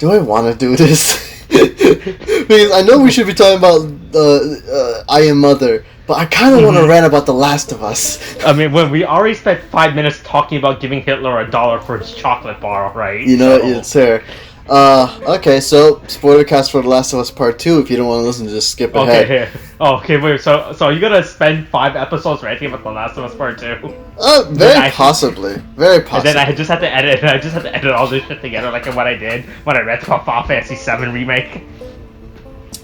do I want to do this? Because I know we should be talking about I Am Mother, but I kind of want to rant about The Last of Us. I mean, when we already spent 5 minutes talking about giving Hitler $1 for his chocolate bar, right? You know, it's fair. Okay, so spoiler cast for The Last of Us Part 2. If you don't want to listen, just skip ahead. Okay, okay, wait. So are you gonna spend 5 episodes ranting about The Last of Us Part 2? Very possibly. Very possibly. And then I just had to edit. I just had to edit all this shit together, like what I did when I read about Final Fantasy VII Remake.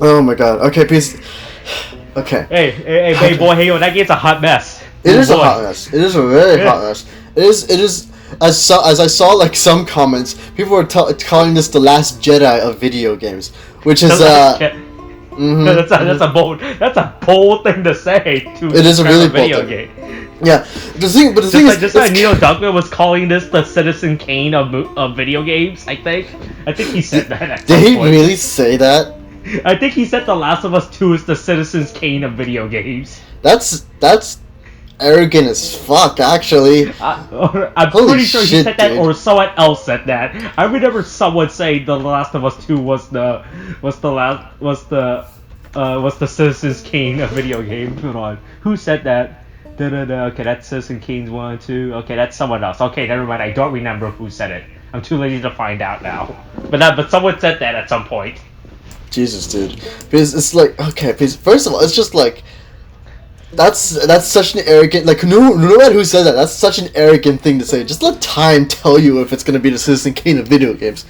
Oh my god. Okay, please. Okay. Hey, boy, hey, yo, that game's a hot mess. It is a hot mess. It is a very hot mess. It is. As I saw, like, some comments, people were calling this the Last Jedi of video games, which is that's a bold thing to say. It is a really bold thing. Yeah, the thing is, just like Neil Druckmann was calling this the Citizen Kane of video games. I think he said that. Did he really say that? I think he said The Last of Us 2 is the Citizen's Kane of video games. That's arrogant as fuck, actually. I'm pretty sure he said that, or someone else said that. I remember someone saying The Last of Us 2 was the Citizen's Kane of video games. Hold on, who said that? Okay, that's Citizen Kane's 1, 2. Okay, that's someone else. Okay, never mind. I don't remember who said it. I'm too lazy to find out now. But someone said that at some point. Jesus, dude. Because it's like, okay, because first of all, it's just like, that's such an arrogant, like, no matter who said that, that's such an arrogant thing to say. Just let time tell you if it's gonna be the Citizen Kane of video games.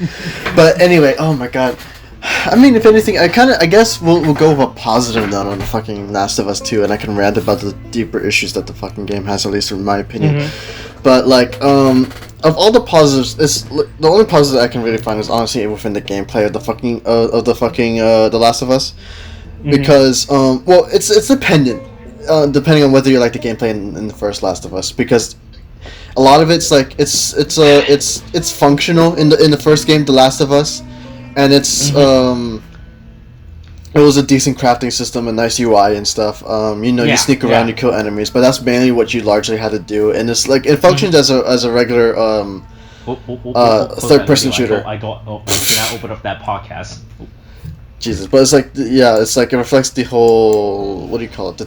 But anyway, oh my god. I mean, if anything, I guess we'll go with a positive note on the fucking Last of Us 2, and I can rant about the deeper issues that the fucking game has, at least in my opinion. But, like, of all the positives, the only positive I can really find is honestly within the gameplay of the fucking The Last of Us, because well, it's dependent, depending on whether you like the gameplay in the first Last of Us, because a lot of it's like it's functional in the first game, The Last of Us, and it's it was a decent crafting system, a nice UI and stuff. You sneak around, you kill enemies, but that's mainly what you largely had to do. And it's like it functions as a regular third-person shooter. I don't open up that podcast. Jesus, but it's like it reflects the whole, what do you call it?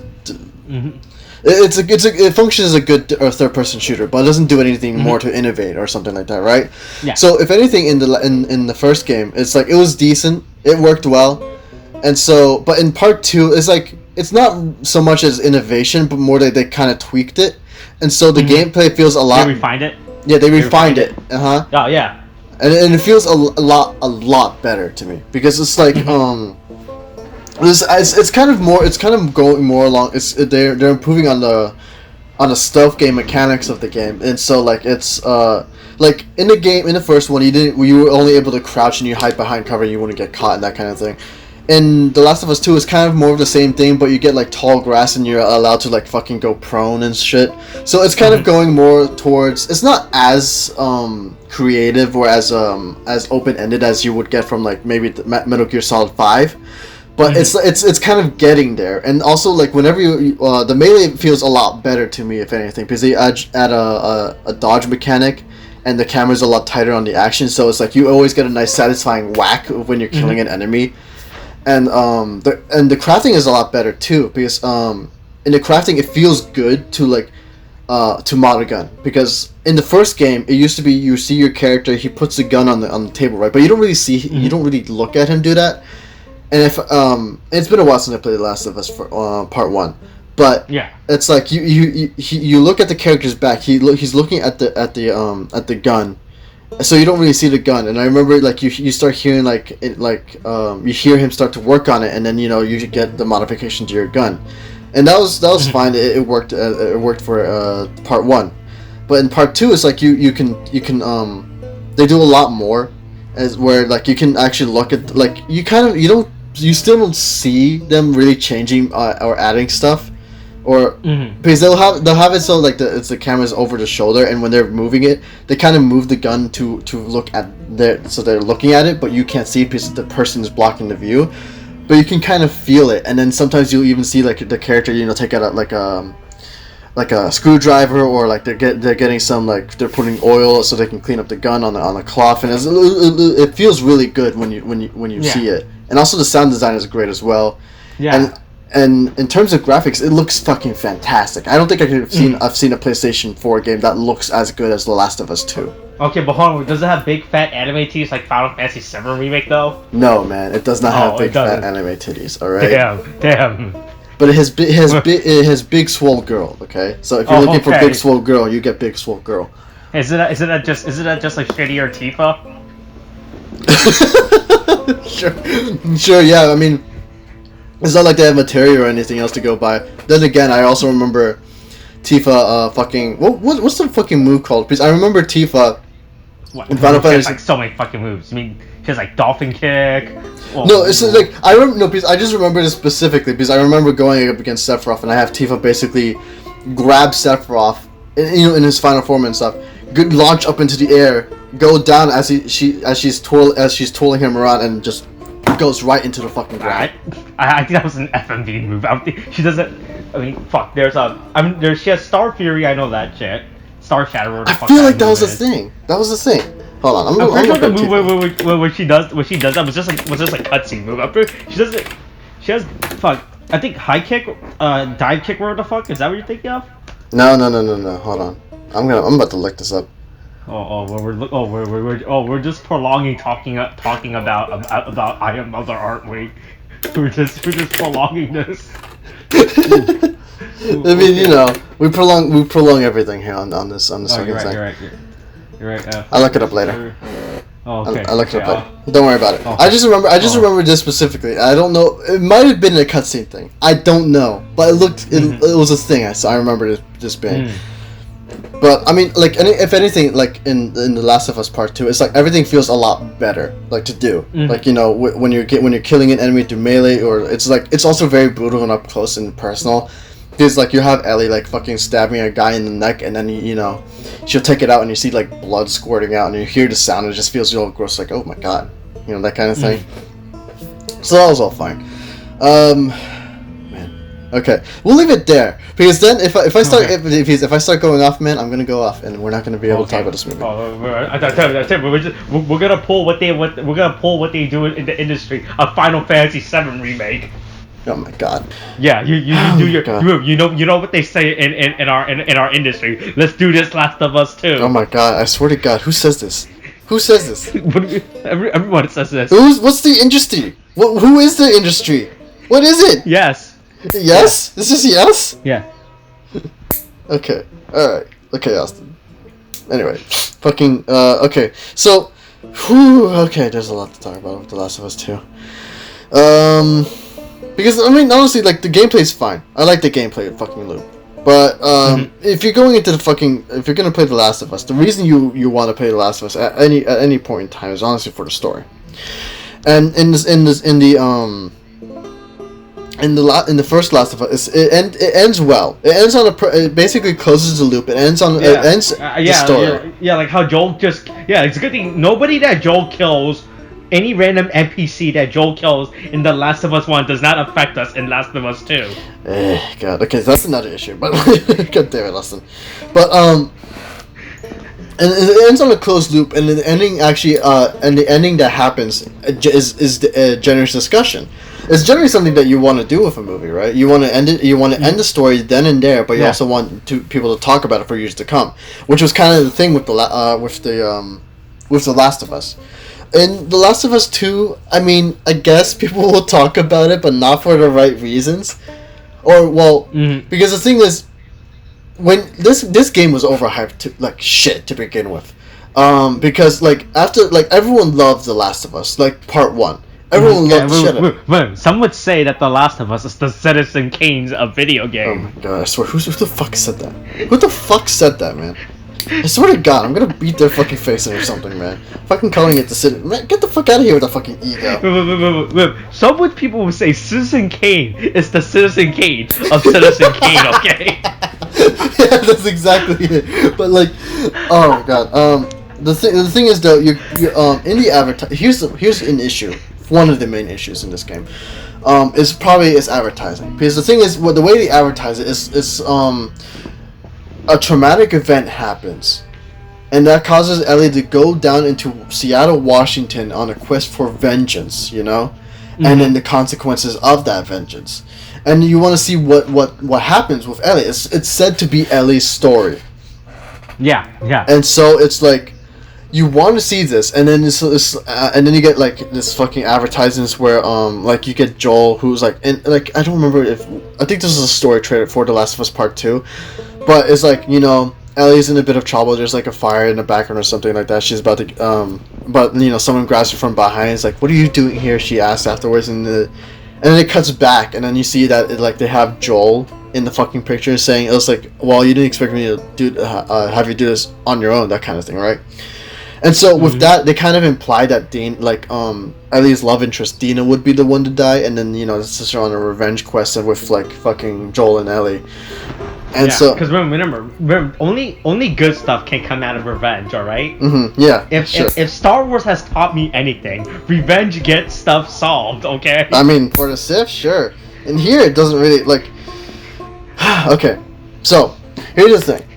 It functions as a good third-person shooter, but it doesn't do anything more to innovate or something like that, right? Yeah. So if anything, in the first game, it's like it was decent, it worked well. And so, but in part 2, it's like, it's not so much as innovation, but more that they kind of tweaked it. And so the gameplay feels a lot... They refined it? Yeah, they refined it. Uh-huh. Oh, yeah. And it feels a lot better to me. Because it's like, it's kind of going more along, they're improving on the stealth game mechanics of the game. And so, like, it's, like, in the first one, you were only able to crouch and you hide behind cover and you wouldn't get caught and that kind of thing. In The Last of Us 2, it's kind of more of the same thing, but you get, like, tall grass and you're allowed to, like, fucking go prone and shit. So it's kind of going more towards... It's not as creative or as open-ended as you would get from, like, maybe Metal Gear Solid 5. But it's kind of getting there. And also, like, whenever you... the melee feels a lot better to me, if anything, because they add a dodge mechanic, and the camera's a lot tighter on the action, so it's like you always get a nice satisfying whack when you're killing an enemy. And the crafting is a lot better too, because in the crafting it feels good to to mod a gun, because in the first game it used to be you see your character, he puts the gun on the table, right, but you don't really see you don't really look at him do that. And if it's been a while since I played The Last of Us for part 1, but it's like you look at the character's back, he's looking at the gun. So you don't really see the gun, and I remember like you start hearing you hear him start to work on it, and then you get the modification to your gun, and that was fine. It worked. It worked for part 1, but in part 2, it's like you can they do a lot more, as where like you can actually look at like you still don't see them really changing or adding stuff. Or because they'll have it so like the camera's over the shoulder, and when they're moving it, they kind of move the gun to look at so they're looking at it, but you can't see because the person is blocking the view, but you can kind of feel it. And then sometimes you'll even see like the character take out like a screwdriver, or like they're getting some, like they're putting oil so they can clean up the gun on the cloth, and it feels really good when you see it. And also the sound design is great as well. Yeah. And in terms of graphics, it looks fucking fantastic. I don't think I've seen a PlayStation 4 game that looks as good as The Last of Us 2. Okay, but hold on. Does it have big fat anime titties like Final Fantasy VII Remake though? No, man, it does not have big fat anime titties. All right. Damn. But it has big swole girl. Okay, so if you're looking for big swole girl, you get big swole girl. Isn't that just like shittier Tifa? Sure. Yeah. I mean, it's not like they have material or anything else to go by. Then again, I also remember Tifa fucking what's the fucking move called? Because I remember Tifa in Final Fantasy. Like so many fucking moves. I mean, she has like dolphin kick. No, it's like I remember. No, because I just remember this specifically because I remember going up against Sephiroth, and I have Tifa basically grab Sephiroth, in his final form and stuff, launch up into the air, go down as she's twirling him around, and just goes right into the fucking ground. I think that was an FMV move. She doesn't. I mean, fuck. She has Star Fury. I know that shit. Star Shadow. I feel like that was the thing. That was the thing. Hold on, I'm pretty sure the move where she does that was just a cutscene move. She does it. She has fuck. I think high kick, dive kick. Where the fuck is that? What you're thinking of? No. Hold on. I'm about to look this up. We're just prolonging talking about I Am Mother, aren't we? We're just prolonging this. I mean, we prolong everything here on this second thing. You're right. I'll look it up later. Okay. I'll look it up later. Don't worry about it. I just remember this specifically. I don't know. It might have been a cutscene thing. I don't know, but it was a thing. I remember this being. But I mean, like, if anything, like in The Last of Us Part 2, it's like everything feels a lot better, like to do. Like, when you're killing an enemy through melee, or it's also very brutal and up close and personal. Because like you have Ellie like fucking stabbing a guy in the neck, and then she'll take it out, and you see like blood squirting out, and you hear the sound, and it just feels real gross, like, oh my god, that kind of thing. So that was all fine. Man, okay, we'll leave it there, because then if I start going off, man, I'm gonna go off, and we're not gonna be able to talk about this movie. We're gonna pull what they do in the industry, a Final Fantasy VII remake. Oh my god. Yeah, you do your you know what they say in our industry. Let's do this Last of Us 2. Oh my god, I swear to god, who says this? Everyone says this. What's the industry? Who is the industry? What is it? Yes. Yes? This is yes? Yeah. Okay. Alright. Okay, Austin. Anyway. Fucking okay. So okay, there's a lot to talk about with The Last of Us 2. Because, I mean, honestly, like, the gameplay's fine. I like the gameplay of fucking Loop. But, if you're going into if you're gonna play The Last of Us, the reason you want to play The Last of Us at any point in time is honestly for the story. And in the first Last of Us, it ends well. It ends on it basically closes the loop. It ends the story. Yeah, like how Joel it's a good thing nobody that Joel kills. Any random NPC that Joel kills in The Last of Us 1 does not affect us in Last of Us 2. God, okay, so that's another issue, but god damn it, Austin. But and it ends on a closed loop, and the ending actually, and the ending that happens is the generous discussion. It's generally something that you want to do with a movie, right? You want to end it. You want to end the story then and there, but you also want people to talk about it for years to come, which was kind of the thing with the Last of Us. In The Last of Us 2, I mean, I guess people will talk about it, but not for the right reasons. Or, well, because the thing is, when this game was overhyped like shit to begin with. Because, like, after, like, everyone loved The Last of Us, like, Part 1. Everyone loved shit out of it. Some would say that The Last of Us is the Citizen Kane's a video game. Oh my god, I swear, who the fuck said that? Who the fuck said that, man? I swear to God, I'm gonna beat their fucking face in or something, man. Fucking calling it the Citizen. Man, get the fuck out of here with that fucking ego. Some people would say Citizen Kane is the Citizen Kane of Citizen Kane, okay? Yeah, that's exactly it. But like, oh my god. The thing is though, you in the here's an issue. One of the main issues in this game, is advertising. Because the thing is, the way they advertise it is a traumatic event happens, and that causes Ellie to go down into Seattle, Washington on a quest for vengeance, you know? And then the consequences of that vengeance. And you want to see what happens with Ellie. It's said to be Ellie's story. Yeah, yeah. And so it's like, you want to see this, and then and then you get like this fucking advertisements where like you get Joel, who's like, and like I don't remember if, I think this is a story trailer for The Last of Us Part 2, but it's like, you know, Ellie's in a bit of trouble. There's like a fire in the background or something like that. She's about to but you know, someone grabs her from behind. It's like, what are you doing here? She asks afterwards, and then it cuts back, and then you see that like they have Joel in the fucking picture saying, it was like, well, you didn't expect me to have you do this on your own, that kind of thing, right? And so with that, they kind of imply that Ellie's love interest Dina would be the one to die, and then, you know, the sister on a revenge quest with like fucking Joel and Ellie. And so, because remember, only good stuff can come out of revenge. All right. Yeah. If Star Wars has taught me anything, revenge gets stuff solved. Okay. I mean, for the Sith, sure. And here it doesn't really like. Okay, so here's the thing.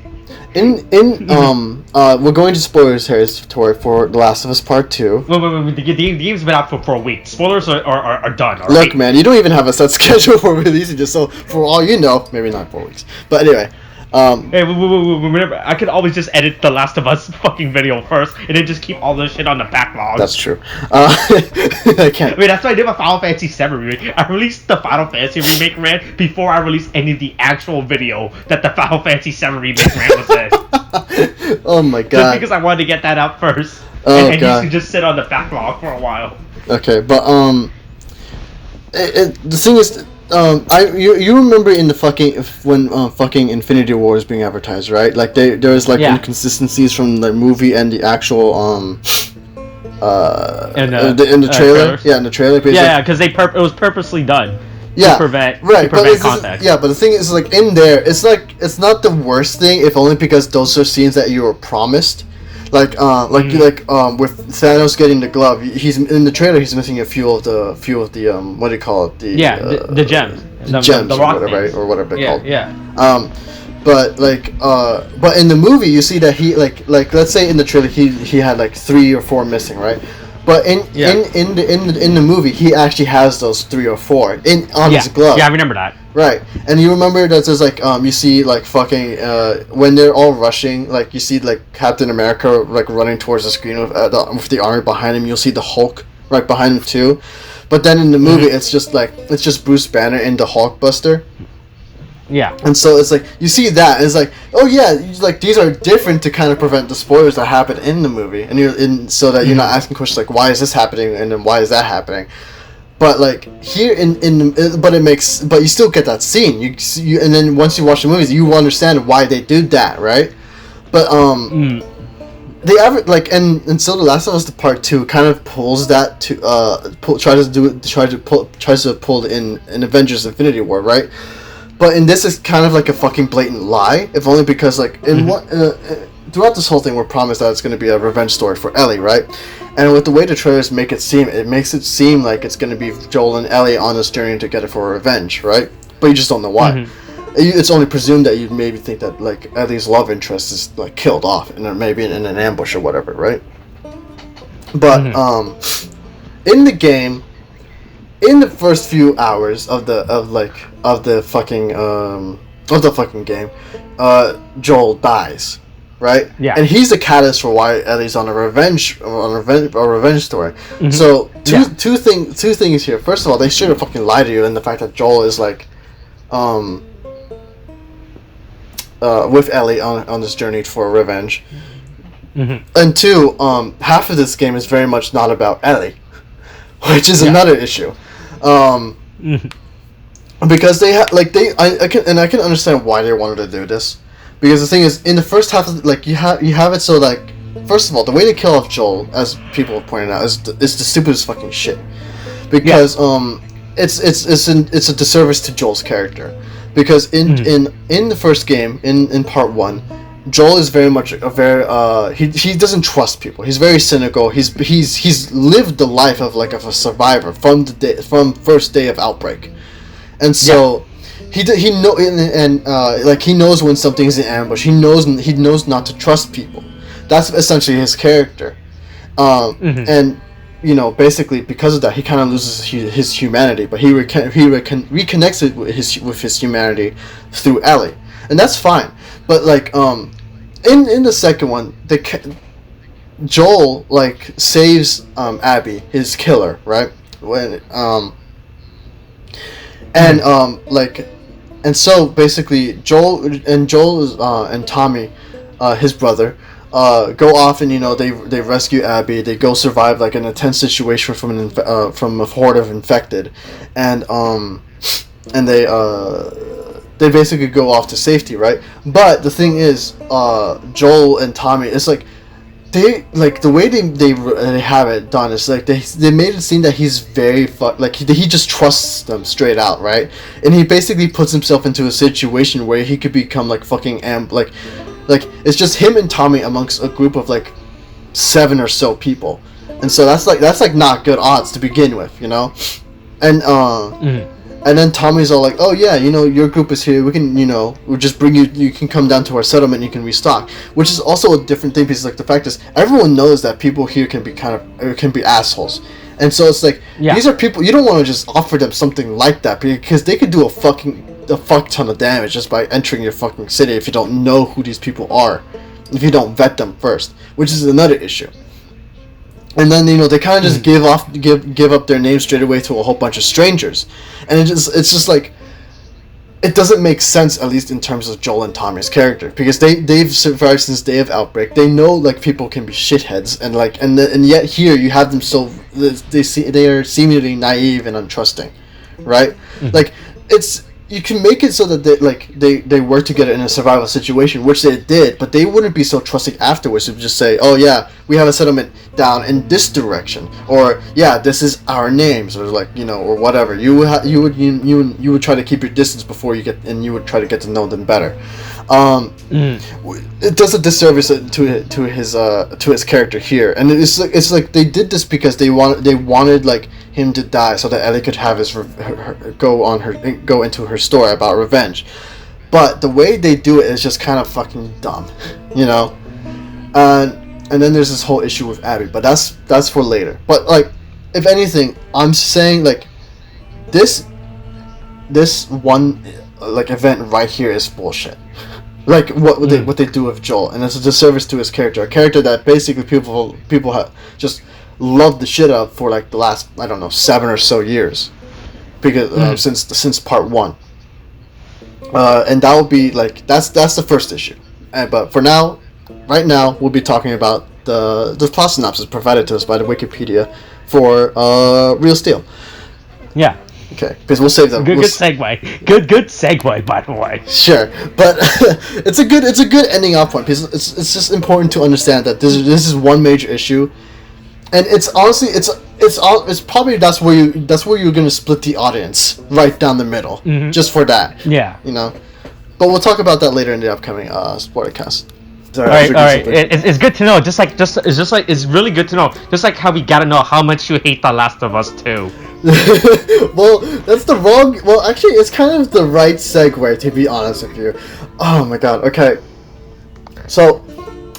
We're going to spoilers territory for The Last of Us Part 2. Wait. The game's been out for a week. Spoilers are done. All Look, right? man, you don't even have a set schedule for releasing this, so for all you know, maybe not 4 weeks. But anyway. Hey, remember, I could always just edit The Last of Us fucking video first, and then just keep all this shit on the backlog. That's true. I can't. I mean, that's what I did with Final Fantasy VII remake. I released the Final Fantasy remake rant before I released any of the actual video that the Final Fantasy VII remake rant was in. Oh my god. Just because I wanted to get that out first. Oh and god. used to just sit on the backlog for a while. Okay, but the thing is, you remember in the fucking Infinity War was being advertised, right? Like there was like inconsistencies from the movie and the actual in the trailer. Yeah, in the trailer. Yeah, because it was purposely done. Yeah, to prevent context. Yeah, but the thing is, like, in there, it's like, it's not the worst thing, if only because those are scenes that you were promised. Like with Thanos getting the glove, he's in the trailer. He's missing a few of the what do you call it? The gems, the rock or whatever they're called. Yeah. But but in the movie, you see that he like let's say in the trailer he had like 3 or 4 missing, right? But in the movie, he actually has those 3 or 4 on his glove. Yeah, I remember that. Right, and you remember that there's like you see like fucking when they're all rushing, like you see like Captain America like running towards the screen with the army behind him. You'll see the Hulk right behind him too, but then in the movie it's just Bruce Banner and the Hulkbuster. Yeah. And so it's like you see that, and it's like, oh yeah, like these are different to kind of prevent the spoilers that happen in the movie, and so that you're not asking questions like, why is this happening, and then why is that happening. But like here but you still get that scene. You and then once you watch the movies, you understand why they do that, right? But they so The Last of Us Part 2 kind of pulls that to tries to pull it in Avengers Infinity War, right? But in this, it's kind of like a fucking blatant lie, if only because like throughout this whole thing, we're promised that it's going to be a revenge story for Ellie, right? And with the way the trailers make it makes it seem like it's going to be Joel and Ellie on this journey together for revenge, right? But you just don't know why. It's only presumed that you maybe think that like Ellie's love interest is like killed off, and maybe in an ambush or whatever, right? But in the game, in the first few hours of the fucking game, Joel dies. Right? Yeah. And he's the catalyst for why Ellie's on a revenge story. So two things here. First of all, they should have fucking lied to you in the fact that Joel is like with Ellie on this journey for revenge. And 2, half of this game is very much not about Ellie, which is another issue. Because I can understand why they wanted to do this. Because the thing is, in the first half of you have it so like, first of all, the way to kill off Joel, as people have pointed out, is the stupidest fucking shit. Because it's a disservice to Joel's character. Because in the first game, in part 1, Joel is very much he doesn't trust people. He's very cynical. He's lived the life of a survivor from first day of outbreak, and so. he know and like he knows when something's an ambush. He knows not to trust people. That's essentially his character, and basically because of that, he kind of loses his humanity, but he reconnects it with his humanity through Ellie, and that's fine. But like in the second one, Joel like saves Abby, his killer, right? When and so basically Joel and Tommy, his brother, go off and they rescue Abby. They go survive like an intense situation from a horde of infected, and they basically go off to safety, right? But the thing is, Joel and Tommy, it's like they like the way they have it done is like they made it seem that he's very like he just trusts them straight out, right? And he basically puts himself into a situation where he could become like fucking like it's just him and Tommy amongst a group of like 7 or so people, and so that's like not good odds to begin with, and and then Tommy's all like, oh yeah, your group is here, we can we'll just bring you can come down to our settlement and you can restock, which is also a different thing because like the fact is everyone knows that people here can be assholes, and so it's like these are people you don't want to just offer them something like that because they could do a fuck ton of damage just by entering your fucking city if you don't know who these people are, if you don't vet them first, which is another issue. And then they kind of just give up their name straight away to a whole bunch of strangers, and it's just like it doesn't make sense, at least in terms of Joel and Tommy's character, because they've survived since Day of Outbreak. They know like people can be shitheads, and like and yet here you have them so they are seemingly naive and untrusting, right? Like you can make it so that they work together in a survival situation, which they did, but they wouldn't be so trusting afterwards to just say, oh yeah, we have a settlement down in this direction, or yeah, this is our names, or like or whatever. You would try to keep your distance before you would try to get to know them better. It does a disservice to his character here, and it's like they did this because they wanted like him to die so that Ellie could have go into her story about revenge. But the way they do it is just kind of fucking dumb, and then there's this whole issue with Abby, but that's for later. But like, if anything, I'm saying like this one like event right here is bullshit. Like what they do with Joel, and it's a disservice to his character, a character that basically people have just loved the shit out for like the last 7 or so years, because since part 1, and that will be like that's the first issue. But for now, right now we'll be talking about the plot synopsis provided to us by the Wikipedia for Real Steel. Yeah. Okay, because we'll save them. Good segue. Good segue, by the way. Sure, but it's a good ending off point because it's just important to understand that this is one major issue, and it's honestly it's probably that's where you're gonna split the audience right down the middle, just for that. Yeah. But we'll talk about that later in the upcoming Sportcast. All right. It's good to know. It's really good to know. Just like how we gotta know how much you hate The Last of Us 2. Well, that's the wrong. Well, actually, it's kind of the right segue, to be honest with you. Oh my god. Okay. So,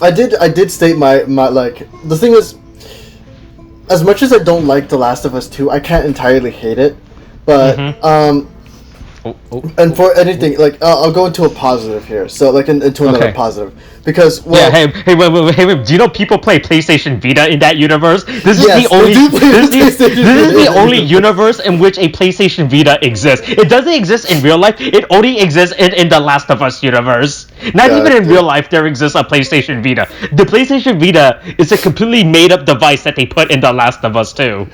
I did state my like. The thing is, as much as I don't like The Last of Us 2, I can't entirely hate it. But and for anything, like I'll go into a positive here. So like into another positive. Because hey, wait. Do you know people play PlayStation Vita in that universe? This is the only universe in which a PlayStation Vita exists. It doesn't exist in real life. It only exists in the Last of Us universe. Not even in real life there exists a PlayStation Vita. The PlayStation Vita is a completely made up device that they put in The Last of Us 2.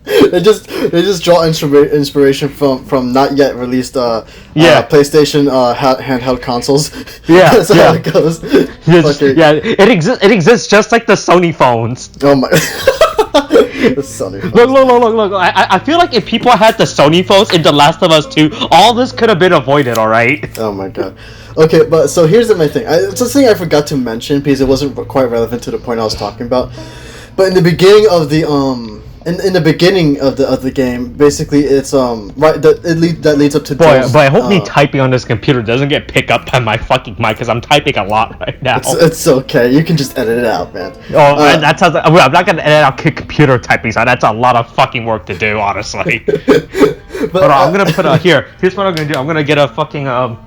They just draw inspiration from not yet released PlayStation handheld consoles. Yeah, that's how it goes. It exists just like the Sony phones. Oh my. The Sony phones. Look. I feel like if people had the Sony phones in The Last of Us 2, all this could have been avoided. All right. Oh my god. Okay, but so here's my thing. It's a thing I forgot to mention because it wasn't quite relevant to the point I was talking about. But in the beginning of the in the beginning of the game, basically it's right that leads up to Boy, Joel's, but I hope me typing on this computer doesn't get picked up by my fucking mic because I'm typing a lot right now. It's okay. You can just edit it out, man. That sounds. I'm not gonna edit out computer typing, so that's a lot of fucking work to do, honestly. But Hold on, I'm gonna put a here. Here's what I'm gonna do. I'm gonna get a fucking All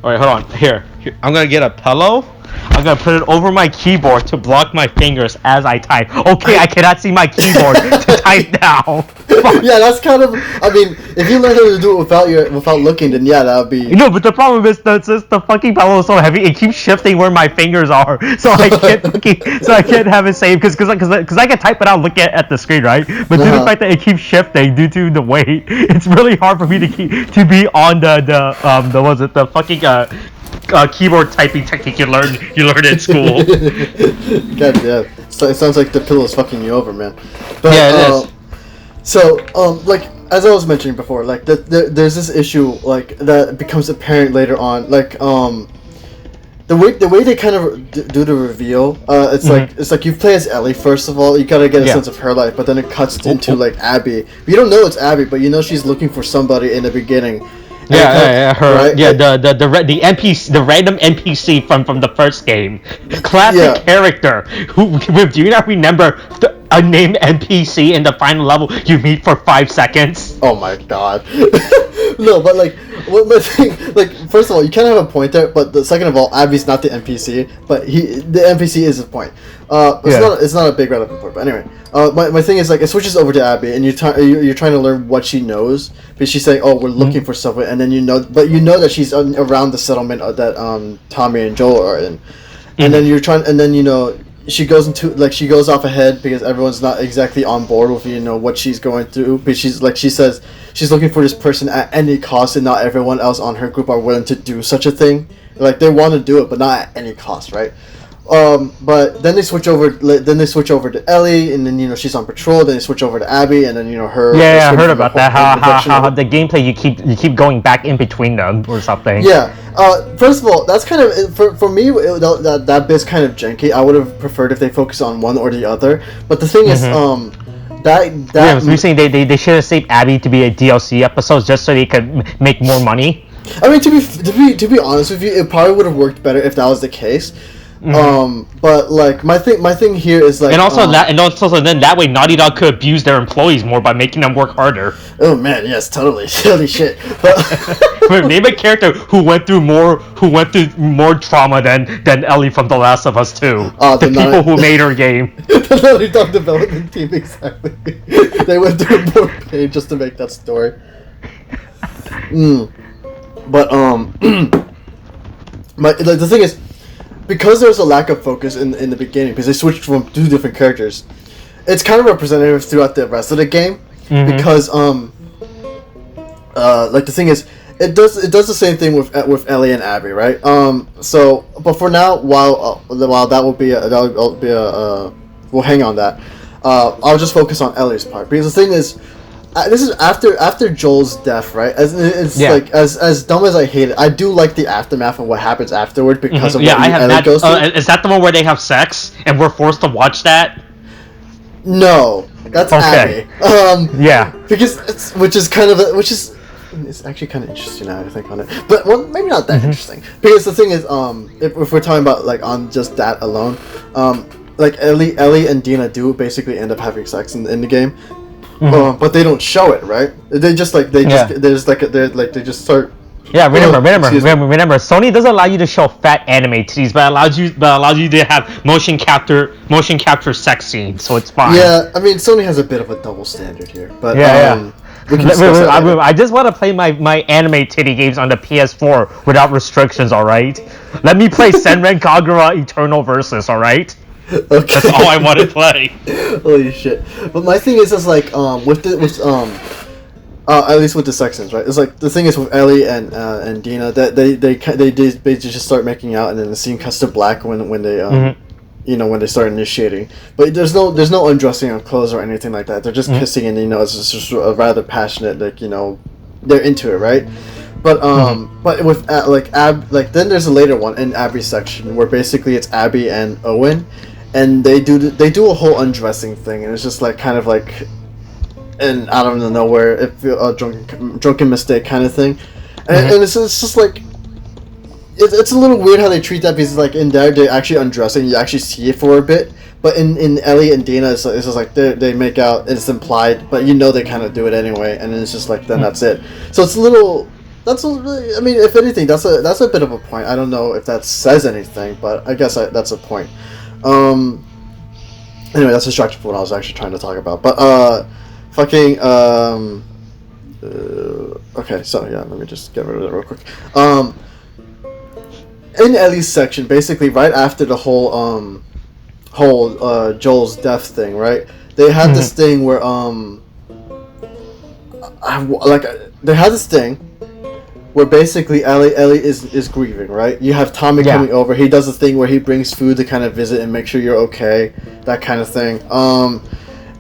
right, hold on. Here. I'm gonna get a pillow. I'm gonna put it over my keyboard to block my fingers as I type. Okay, I cannot see my keyboard to type now. Fuck. Yeah, that's kind of. I mean, if you learn how to do it without looking, then yeah, that would be. No, but the problem is that the fucking pillow is so heavy, it keeps shifting where my fingers are, so I can't have it saved because I can type it out, look at the screen, right? But due to the fact that it keeps shifting due to the weight, it's really hard for me to be on the fucking keyboard typing technique you learn in school. God damn. So it sounds like the pillow's fucking you over, man. But, yeah, it is. So, like, as I was mentioning before, like, there's this issue, like, that becomes apparent later on, like, the way they kind of do the reveal, it's like you play as Ellie first of all, you gotta get a sense of her life, but then it cuts into, like, Abby. You don't know it's Abby, but you know she's looking for somebody in the beginning. Her, right? the NPC, the random NPC from the first game, classic character. Who do you not remember a named NPC in the final level you meet for 5 seconds? Oh my god. No, but like, my thing, like, first of all, you kind of have a point there, but second of all, Abby's not the NPC, but the NPC is his point. It's not a big relevant point, but anyway, my thing is, like, it switches over to Abby, and you're trying to learn what she knows, because she's saying, oh, we're looking for someone, and then you know that she's around the settlement that Tommy and Joel are in, and then she goes off ahead because everyone's not exactly on board with what she's going through, but she says she's looking for this person at any cost, and not everyone else on her group are willing to do such a thing. Like, they want to do it, but not at any cost, right? But then they switch over to Ellie, and then she's on patrol. Then they switch over to Abby, and then her. Yeah, I heard about that. How the gameplay you keep going back in between them or something. Yeah. First of all, that's kind of for me. That bit's kind of janky. I would have preferred if they focus on one or the other. But the thing is, we're saying they should have saved Abby to be a DLC episode just so they could make more money. I mean, to be honest with you, it probably would have worked better if that was the case. But like my thing here is like, then that way Naughty Dog could abuse their employees more by making them work harder. Oh man, yes, totally, holy shit. But name a character who went through more trauma than Ellie from The Last of Us 2. The people who made her game. The Naughty Dog development team, exactly. They went through more pain just to make that story. But the thing is, because there's a lack of focus in the beginning, because they switched from 2 different characters, it's kind of representative throughout the rest of the game. Because like, the thing is, it does the same thing with Ellie and Abby, right? So, but for now, while that will be we'll hang on that. I'll just focus on Ellie's part, because the thing is, this is after Joel's death, right? Like, as dumb as I hate it, I do like the aftermath of what happens afterward because of what Ellie goes through. Is that the one where they have sex and we're forced to watch that? No, that's okay. Abby. Yeah, because it's actually kind of interesting now I think on it, but maybe not that interesting, because the thing is, if we're talking about, like, on just that alone, like, Ellie and Dina do basically end up having sex in the game. But they don't show it, right? They just start. Yeah, remember, Sony doesn't allow you to show fat anime titties, but allows you to have motion capture sex scenes, so it's fine. Yeah, I mean, Sony has a bit of a double standard here, but I just want to play my anime titty games on the PS4 without restrictions. All right, let me play Senran Kagura Eternal Versus. All right. Okay. That's all I want to play. Holy shit! But my thing is like, at least with the sex scenes, right? It's like, the thing is with Ellie and Dina, that they just start making out, and then the scene cuts to black when they when they start initiating. But there's no undressing on clothes or anything like that. They're just kissing, and it's just a rather passionate, like, they're into it, right? But but with then there's a later one in Abby's section where basically it's Abby and Owen, and they do a whole undressing thing, and it's just like, kind of like, and out of nowhere, it feel a drunken mistake kind of thing, and it's just like. It's a little weird how they treat that because like in there they actually undressing, you actually see it for a bit, but in Ellie and Dina it's just like they make out, it's implied, but you know they kind of do it anyway, and then it's just like then that's it. So it's a little really, I mean, if anything, that's a bit of a point. I don't know if that says anything, but I guess that's a point. Anyway, that's distracted from what I was actually trying to talk about. But fucking okay, so yeah, let me just get rid of that real quick. In Ellie's section, basically right after the whole Joel's death thing, right? They had this thing where they had this thing where basically Ellie is grieving, right? You have Tommy coming over. He does a thing where he brings food to kind of visit and make sure you're okay, that kind of thing. And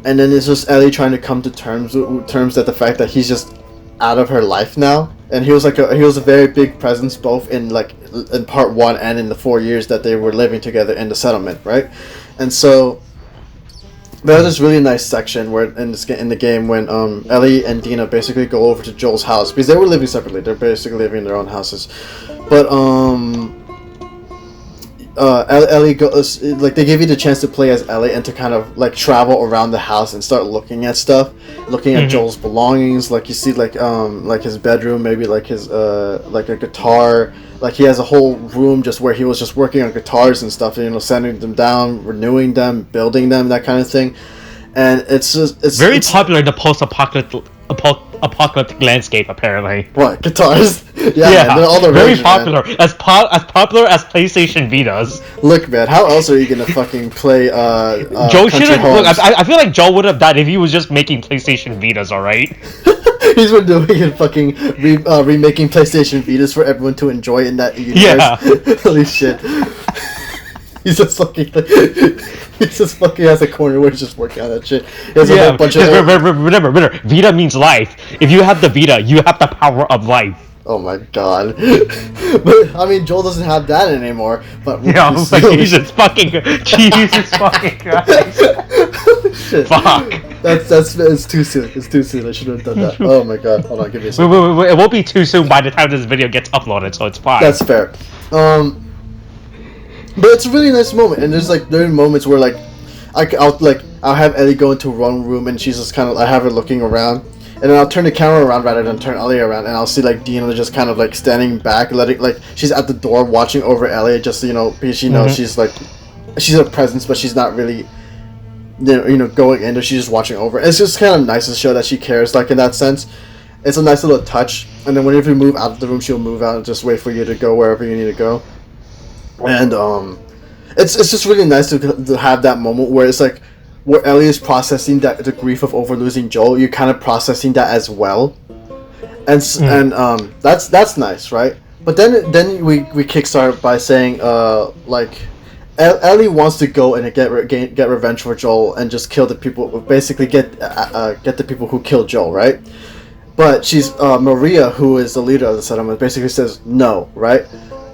then it's just Ellie trying to come to terms that the fact that he's just out of her life now, and he was a very big presence both in part 1 and in the 4 years that they were living together in the settlement, right? And so there's this really nice section where in the game when Ellie and Dina basically go over to Joel's house because they were living separately. They're basically living in their own houses, but Ellie goes, like, they give you the chance to play as Ellie and to kind of like travel around the house and start looking at stuff, looking at Joel's belongings. Like you see like his bedroom, maybe like his like a guitar. Like he has a whole room just where he was just working on guitars and stuff, you know, sanding them down, renewing them, building them, that kind of thing. And it's very popular in the post-apocalyptic landscape, apparently. What, guitars? Yeah, they're all the very rage, popular, man. as popular as PlayStation Vitas. Look, man, how else are you gonna fucking play Joe should have. Look, I feel like Joe would have died if he was just making PlayStation Vitas. All right. He's been doing it, fucking remaking PlayStation Vitas for everyone to enjoy in that universe. Yeah. Holy shit. He's just fucking has a corner where he's just working on that shit. He has a whole bunch of remember, Vita means life. If you have the Vita, you have the power of life. Oh my god. But I mean, Joel doesn't have that anymore. But yeah, like, Jesus fucking Christ. Shit. Fuck. It's too soon. It's too soon. I should have done that. Oh my god. Hold on, give me a second. Wait, it won't be too soon by the time this video gets uploaded, so it's fine. That's fair. But it's a really nice moment, and there are moments where I'll have Ellie go into one room and she's just kind of, I have her looking around, and then I'll turn the camera around rather than turn Ellie around, and I'll see like Dina just kind of like standing back, she's at the door watching over Ellie, just, you know, because she knows she's a presence, but she's not really, you know, going in there. She's just watching over. It's just kind of nice to show that she cares, like, in that sense. It's a nice little touch, and then whenever you move out of the room, she'll move out and just wait for you to go wherever you need to go. And it's just really nice to have that moment where it's like where Ellie is processing the grief of over losing Joel. You're kind of processing that as well, and that's nice, right? But then we kickstart by saying Ellie wants to go and get revenge for Joel and just kill the people, basically get the people who killed Joel, right? But she's Maria, who is the leader of the settlement, basically says no, right?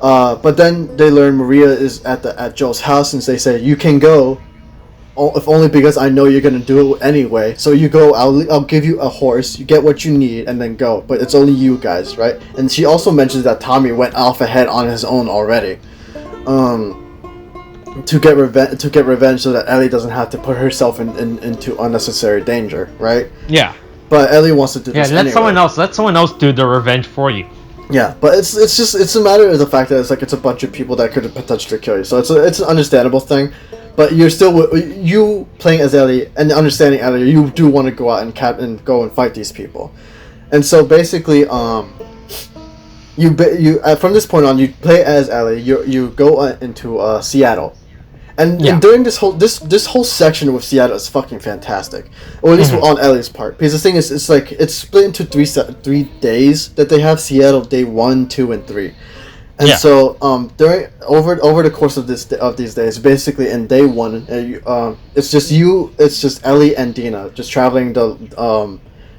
But then they learn Maria is at Joel's house, and they say, you can go, if only because I know you're gonna do it anyway. So you go. I'll give you a horse. You get what you need, and then go. But it's only you guys, right? And she also mentions that Tommy went off ahead on his own already, to get revenge, so that Ellie doesn't have to put herself into unnecessary danger, right? Yeah. But Ellie wants to do this anyway. Let someone else do the revenge for you. Yeah, but it's a matter of the fact that it's a bunch of people that could potentially kill you. So it's an understandable thing, but you're still, you playing as Ellie and understanding Ellie, you do want to go out and go and fight these people, and so basically you from this point on you play as Ellie. You go into Seattle. And during this whole section with Seattle is fucking fantastic, or at least on Ellie's part, because the thing is, it's split into 3 days that they have: Seattle day 1, 2, and 3. And so during over the course of these days, basically in day 1, it's just Ellie and Dina just traveling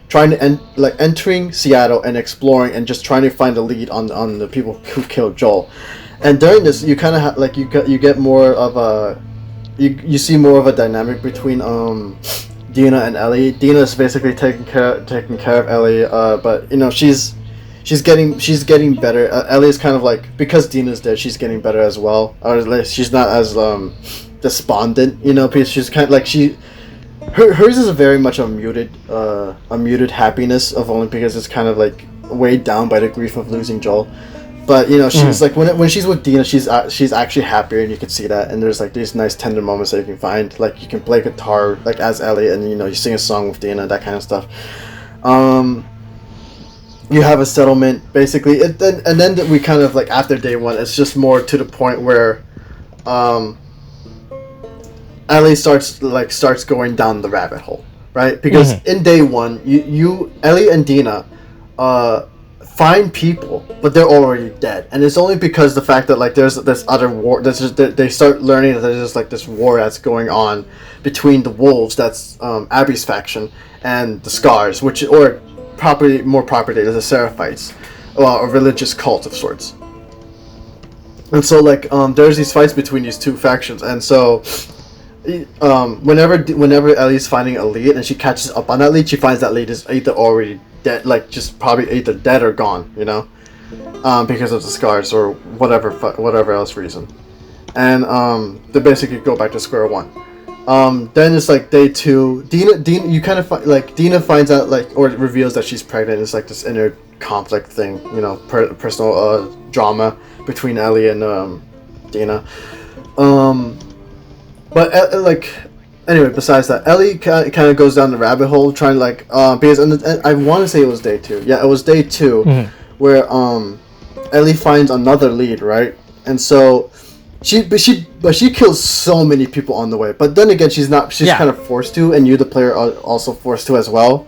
trying to entering Seattle and exploring and just trying to find a lead on the people who killed Joel. And during this, you kind of you get more of a you see more of a dynamic between Dina and Ellie. Dina's basically taking care of Ellie, but you know she's getting better. Ellie's kind of like, because Dina's dead, she's getting better as well. Or at least she's not as despondent, you know, because she's kind of like hers is very much a muted happiness of only because it's kind of like weighed down by the grief of losing Joel. But you know, she's like when she's with Dina, she's actually happier, and you can see that. And there's like these nice tender moments that you can find. Like you can play guitar like as Ellie, and you know you sing a song with Dina, that kind of stuff. You have a settlement basically, and then we kind of like after day one, it's just more to the point where, Ellie starts going down the rabbit hole, right? Because in day one, you Ellie and Dina, find people, but they're already dead, and it's only because the fact that like there's this other war. They start learning that there's just like this war that's going on between the wolves, that's Abby's faction, and the Scars, which more properly the Seraphites, a religious cult of sorts. And so like there's these fights between these two factions, and so whenever Ellie's finding a lead and she catches up on that lead, she finds that lead is either already dead, like just probably either dead or gone, you know, because of the Scars or whatever else reason, and they basically go back to square one. Then it's like day two. Dina, you kind of like Dina finds out like, or reveals that she's pregnant. It's like this inner conflict thing, you know, personal drama between Ellie and Dina. But like anyway, besides that, Ellie kind of goes down the rabbit hole trying to like because and I want to say it was day two. Yeah, it was day two where Ellie finds another lead, right? And so she kills so many people on the way. But then again, she's kind of forced to, and you, the player, are also forced to as well,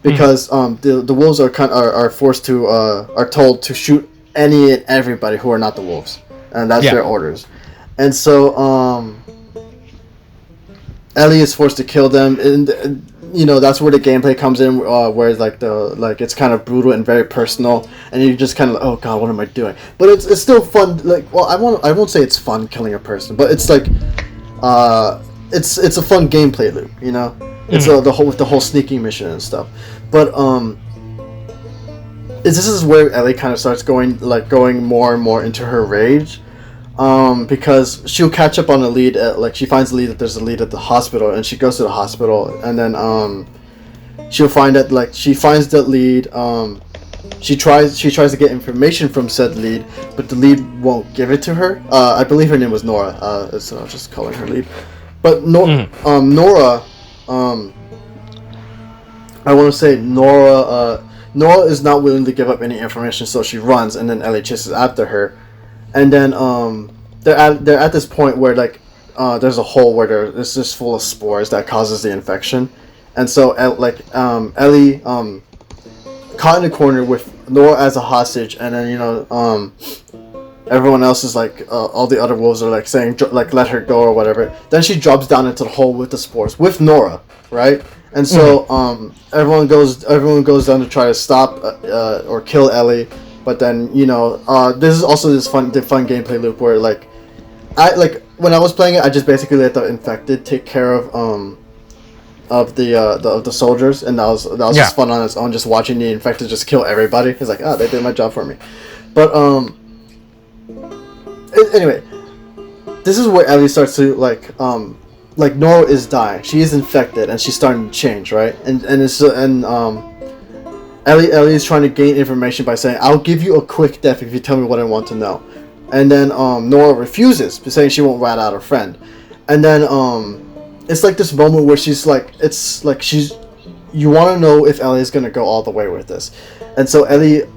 because the wolves are forced to are told to shoot any and everybody who are not the wolves, and that's their orders. And so Ellie is forced to kill them, and you know that's where the gameplay comes in, where it's kind of brutal and very personal, and you just kind of like, oh god, what am I doing? But it's still fun. Like, well, I won't say it's fun killing a person, but it's like it's a fun gameplay loop, you know. It's the whole sneaking mission and stuff. But this is where Ellie kind of starts going more and more into her rage. Because she'll catch up on a lead like she finds the lead that there's a lead at the hospital, and she goes to the hospital, and then she'll find that like she finds that lead. She tries to get information from said lead, but the lead won't give it to her. I believe her name was Nora, so I'll just calling her lead. But Nora, I want to say Nora is not willing to give up any information, so she runs, and then Ellie chases after her. And then they're at this point where like there's a hole where it's just full of spores that causes the infection, and so Ellie caught in the corner with Nora as a hostage, and then you know everyone else is like all the other wolves are like saying like let her go or whatever. Then she drops down into the hole with the spores with Nora, right? And so everyone goes down to try to stop or kill Ellie. But then you know, this is also the fun gameplay loop where when I was playing it, I just basically let the infected take care of the soldiers, and that was just fun on its own, just watching the infected just kill everybody. It's like, they did my job for me. But anyway, this is where Ellie starts to like Nora is dying. She is infected, and she's starting to change, right? Ellie is trying to gain information by saying, I'll give you a quick death if you tell me what I want to know. And then Nora refuses, saying she won't rat out her friend. And then it's like this moment where she's like, you want to know if Ellie is going to go all the way with this. And so Ellie,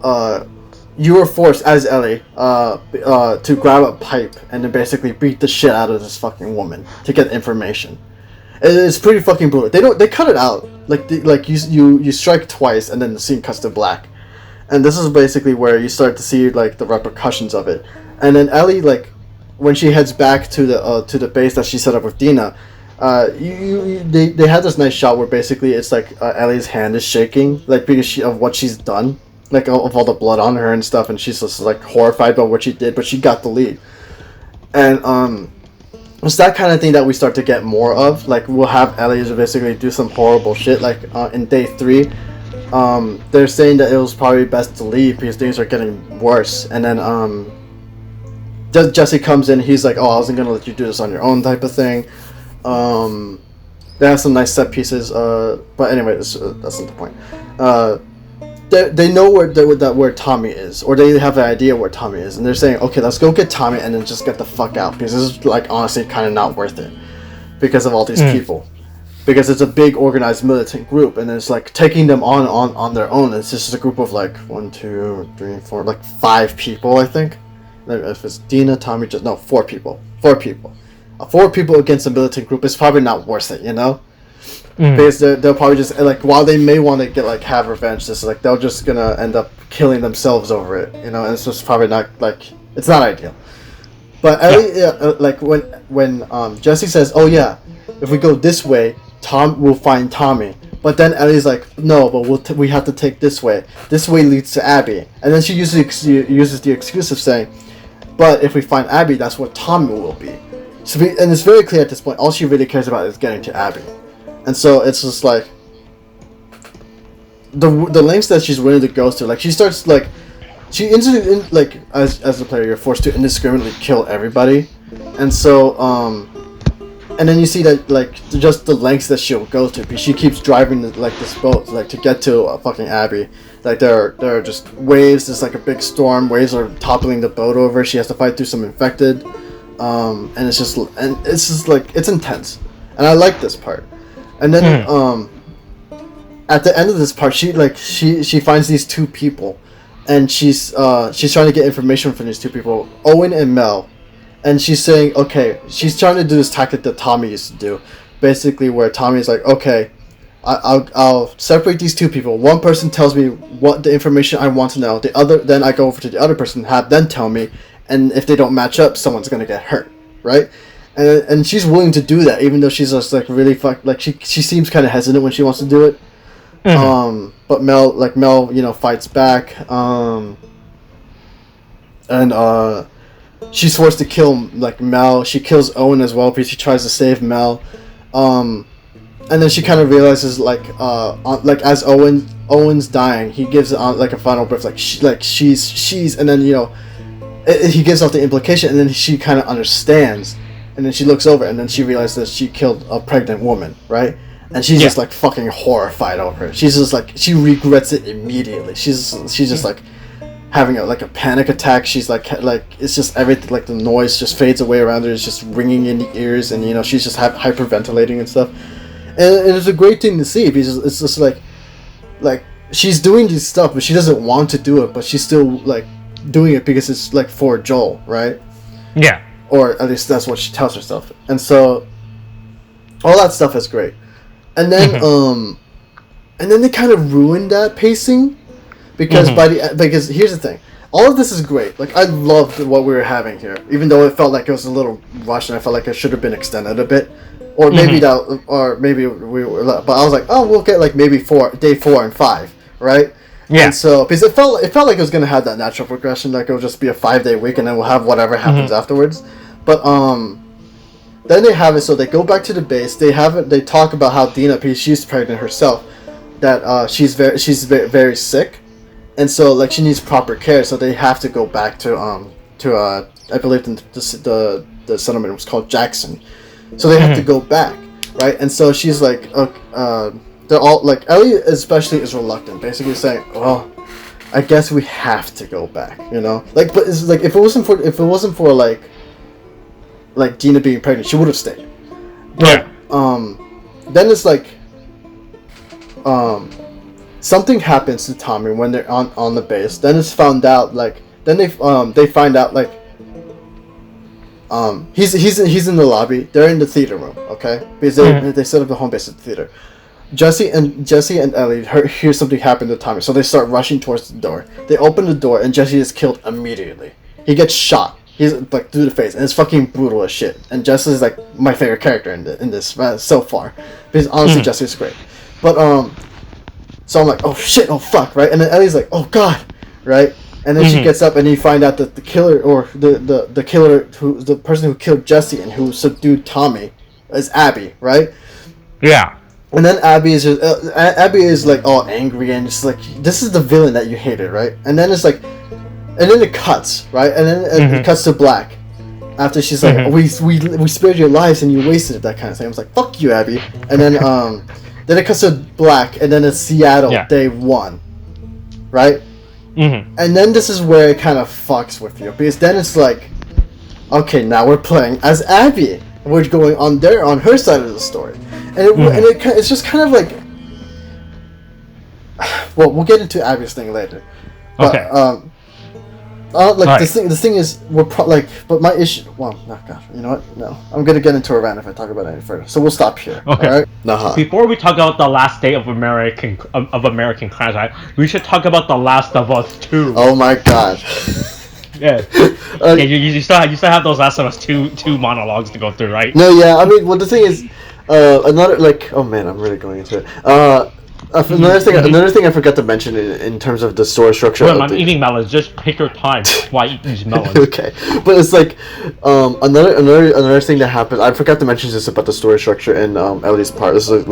you were forced as Ellie to grab a pipe and then basically beat the shit out of this fucking woman to get information. It's pretty fucking brutal. They cut it out. You strike twice and then the scene cuts to black. And this is basically where you start to see like the repercussions of it. And then Ellie, like when she heads back to the base that she set up with Dina, they had this nice shot where basically it's like Ellie's hand is shaking, like because of what she's done, like of all the blood on her and stuff, and she's just like horrified by what she did, but she got the lead. And It's that kind of thing that we start to get more of. Like, we'll have Ellie basically do some horrible shit. Like, in day 3, they're saying that it was probably best to leave because things are getting worse. And then, Jesse comes in, he's like, oh, I wasn't gonna let you do this on your own type of thing. They have some nice set pieces, but anyway, that's not the point. They know where Tommy is, or they have an idea where Tommy is, and they're saying, okay, let's go get Tommy and then just get the fuck out, because this is, like, honestly kind of not worth it because of all these people. Because it's a big organized militant group, and it's like taking them on their own. It's just a group of like 1, 2, 3, 4, like 5 people, I think. If it's Dina, Tommy, 4 people. 4 people. 4 people against a militant group is probably not worth it, you know? Because they'll probably just, like, while they may want to get, like, have revenge, just like they're just gonna end up killing themselves over it, you know? And it's just probably not, like, it's not ideal. But Ellie, like, when Jesse says, oh yeah, if we go this way, we'll find Tommy. But then Ellie's like, no, but we have to take this way. This way leads to Abby. And then she uses the excuse of saying, but if we find Abby, that's where Tommy will be. So and it's very clear at this point, all she really cares about is getting to Abby. And so it's just like, the lengths that she's willing to go to, like, she starts, like, like, as a player, you're forced to indiscriminately kill everybody. And so, and then you see that, like, just the lengths that she'll go to, because she keeps driving, like, this boat, like, to get to fucking Abby. Like, there are just waves, there's, like, a big storm, waves are toppling the boat over, she has to fight through some infected, and it's just, like, it's intense. And I like this part. And then, at the end of this part, she finds these 2 people, and she's trying to get information from these 2 people, Owen and Mel. And she's saying, okay, she's trying to do this tactic that Tommy used to do, basically, where Tommy's like, okay, I'll separate these 2 people. One person tells me what the information I want to know. Then I go over to the other person, have them tell me, and if they don't match up, someone's gonna get hurt, right? And she's willing to do that, even though she's just, like, really she seems kind of hesitant when she wants to do it. But Mel, you know, fights back, and she's forced to kill, like, Mel. She kills Owen as well because she tries to save Mel. And then she kind of realizes, like, as Owen's dying, he gives like a final breath, like she's, and then, you know, he gives off the implication, and then she kind of understands, and then she looks over, and then she realizes that she killed a pregnant woman, right? And she's just, like, fucking horrified over it. She's just, like, she regrets it immediately. She's just like having a panic attack. She's like it's just everything, like, the noise just fades away around her. It's just ringing in the ears, and, you know, she's just hyperventilating and stuff. And it's a great thing to see, because it's just like she's doing this stuff, but she doesn't want to do it, but she's still, like, doing it because it's, like, for Joel, right? Yeah. Or at least that's what she tells herself. And so all that stuff is great. And then they kind of ruined that pacing, because because here's the thing. All of this is great. Like, I loved what we were having here, even though it felt like it was a little rushed, and I felt like it should have been extended a bit, or maybe we were. But I was like, oh, we'll get, like, maybe day 4 and 5, right? Yeah. And so, because it felt like it was gonna have that natural progression, like it would just be a 5-day week, and then we'll have whatever happens afterwards. But then they have it. So they go back to the base. They talk about how Dina, because she's pregnant herself, that she's very sick. And so, like, she needs proper care, so they have to go back to I believe the settlement was called Jackson. So they have to go back, right? And so she's like, they're all, like, Ellie especially is reluctant, basically saying, well, I guess we have to go back, you know? Like, but it's like, if it wasn't for like Dina being pregnant, she would have stayed. But then it's like, something happens to Tommy when they're on the base. Then it's found out, like, then they find out, like, he's in the lobby. They're in the theater room, okay? Because they set up the home base at the theater. Jesse and Ellie hear something happen to Tommy, so they start rushing towards the door. They open the door, and Jesse is killed immediately. He gets shot. He's, like, through the face, and it's fucking brutal as shit. And Jesse is, like, my favorite character in this so far, because honestly, Jesse is great. But so I'm like, oh shit, oh fuck, right? And then Ellie's like, oh god, right? And then she gets up, and you find out that the killer, or the killer, the person who killed Jesse and who subdued Tommy, is Abby, right? Yeah. And then Abby is like all angry and just like, this is the villain that you hated, right? And then it's like, and then it cuts, right? And then it cuts to black after she's like, we spared your lives and you wasted it, that kind of thing. I was like, fuck you, Abby. And then it cuts to black, and then it's Seattle, day 1, right? And then this is where it kind of fucks with you, because then it's like, okay, now we're playing as Abby. We're going on her side of the story, and it's just kind of like, well, we'll get into Abby's thing later. But, Okay. The thing is, but my issue. Well, no, God, you know what? No, I'm gonna get into a rant if I talk about it any further. So we'll stop here. Okay. All right. Before we talk about the last day of American Clans, right? We should talk about The Last of Us 2. Oh my God. Yeah. You still have those Last of Us 2 monologues to go through, right? No, yeah. I mean, well, the thing is, another like. Oh man, I'm really going into it. Another thing I forgot to mention in terms of the story structure. Well, I'm eating melons. Just pick your time while I eat these melons. Okay, but it's like another thing that happened. I forgot to mention this about the story structure in Ellie's part. This is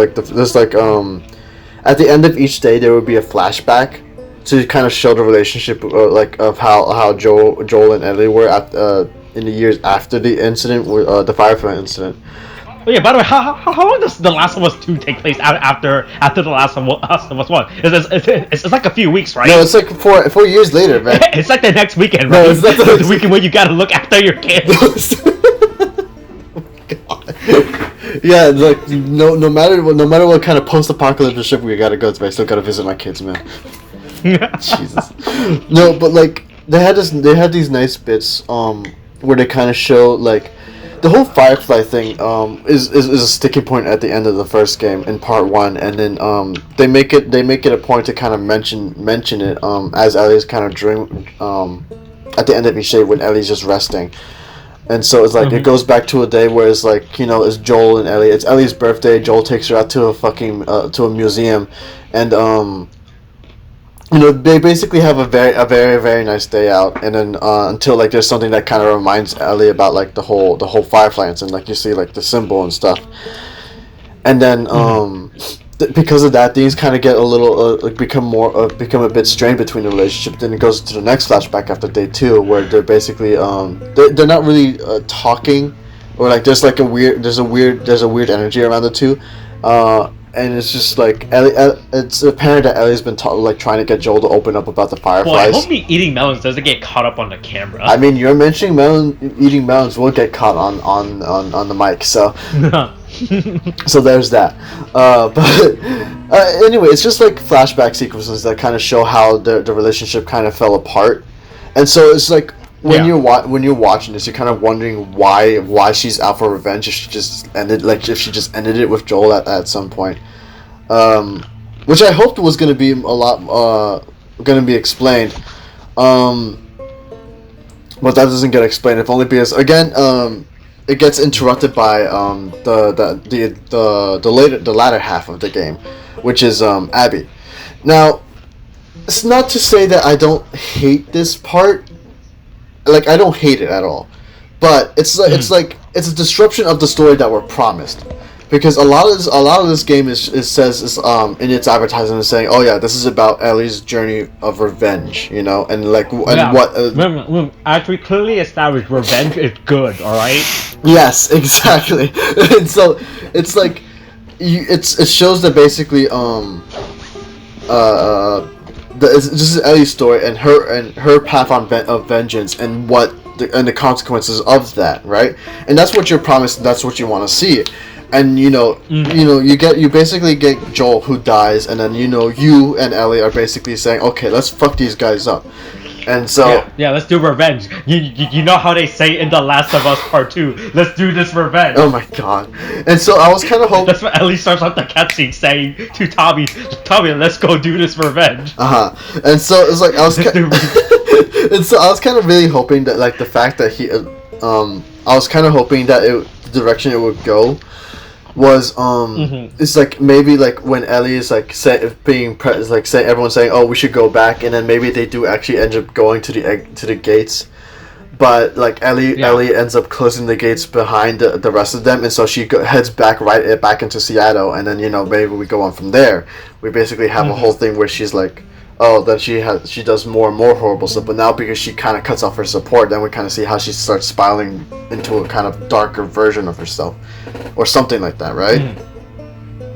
at the end of each day there would be a flashback to kind of show the relationship of how Joel and Ellie were in the years after the incident, the Firefly incident. Oh yeah, by the way, how long does The Last of Us 2 take place after The Last of Us 1? It's like a few weeks, right? No, it's like 4 years later, man. It's like the next weekend, right? No, it's not the weekend where you gotta look after your kids. God. Yeah, like no matter what kind of post-apocalyptic ship we gotta go to, I still gotta visit my kids, man. Jesus. No, but like they had these nice bits where they kind of show like. The whole Firefly thing is a sticking point at the end of the first game in part 1, and then they make it a point to kind of mention it as Ellie's kind of dream at the end of each day when Ellie's just resting, and so it's like it goes back to a day where it's like, you know, it's Joel and Ellie. It's Ellie's birthday. Joel takes her out to a fucking to a museum, and you know, they basically have a very very nice day out, and then until like there's something that kind of reminds Ellie about like the whole Firefly incident, like you see like the symbol and stuff, and then because of that, things kind of get a little become a bit strained between the relationship. Then it goes to the next flashback after day 2, where they're basically they're not really talking, or like there's a weird energy around the two. And it's just like it's apparent that Ellie's been trying to get Joel to open up about the Fireflies. Well, I hope me eating melons doesn't get caught up on the camera. I mean, you're mentioning eating melons will get caught on the mic, so so there's that. But anyway, it's just like flashback sequences that kind of show how the relationship kind of fell apart, and so it's like. When you're watching this, you're kind of wondering why she's out for revenge. If she just ended it with Joel at some point, which I hoped was going to be a lot going to be explained, but that doesn't get explained. If only because again, it gets interrupted by the latter half of the game, which is Abby. Now, it's not to say that I don't hate this part. Like, I don't hate it at all, but it's a disruption of the story that we're promised, because a lot of this game says in its advertising is saying, oh yeah, this is about Ellie's journey of revenge, you know, and like what actually clearly established revenge is good, all right. Yes, exactly. And so it's like it shows that basically this is Ellie's story and her path of vengeance and the consequences of that, right? And that's what you're promised. That's what you want to see, and you basically get Joel who dies, and then you and Ellie are basically saying, okay, let's fuck these guys up. And so yeah, let's do revenge. You know how they say in The Last of Us Part 2, let's do this revenge. Oh my god! And so I was kind of hoping. That's what Ellie starts off the cutscene saying to Tommy, let's go do this revenge. And so it's like I was kind of really hoping that like the fact that I was kind of hoping that the direction it would go was Mm-hmm. it's like maybe like when Ellie is like is like saying everyone's saying, oh, we should go back, and then maybe they do actually end up going to the gates, but like Ellie ends up closing the gates behind the rest of them, and so she heads back into Seattle, and then maybe we go on from there. We basically have a whole thing where she's like, oh, then she does more and more horrible stuff, but now because she kind of cuts off her support, then we kind of see how she starts spiraling into a kind of darker version of herself, or something like that, right?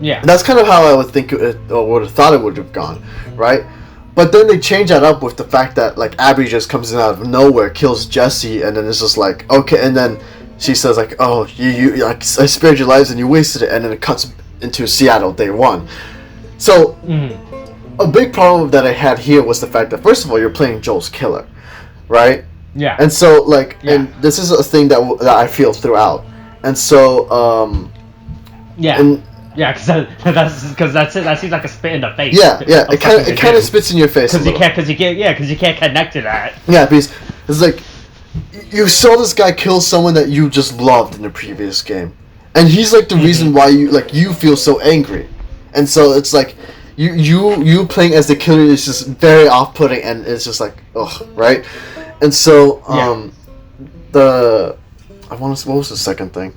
Yeah. And that's kind of how I would think it, or would have thought it would have gone, right? But then they change that up with the fact that like Abby just comes in out of nowhere, kills Jesse, and then it's just like, okay, and then she says like, oh, you I spared your lives and you wasted it, and then it cuts into Seattle day one. So a big problem that I had here was the fact that first of all you're playing Joel's killer, right? Yeah. And so like, and this is a thing that I feel throughout, and so yeah. And, yeah, because that's it. That seems like a spit in the face. Yeah, it kind of spits in your face because you can't connect to that. Yeah, because it's like you saw this guy kill someone that you just loved in the previous game, and he's like the reason why you feel so angry, and so it's like you playing as the killer is just very off-putting, and it's just like ugh, right? And so what was the second thing?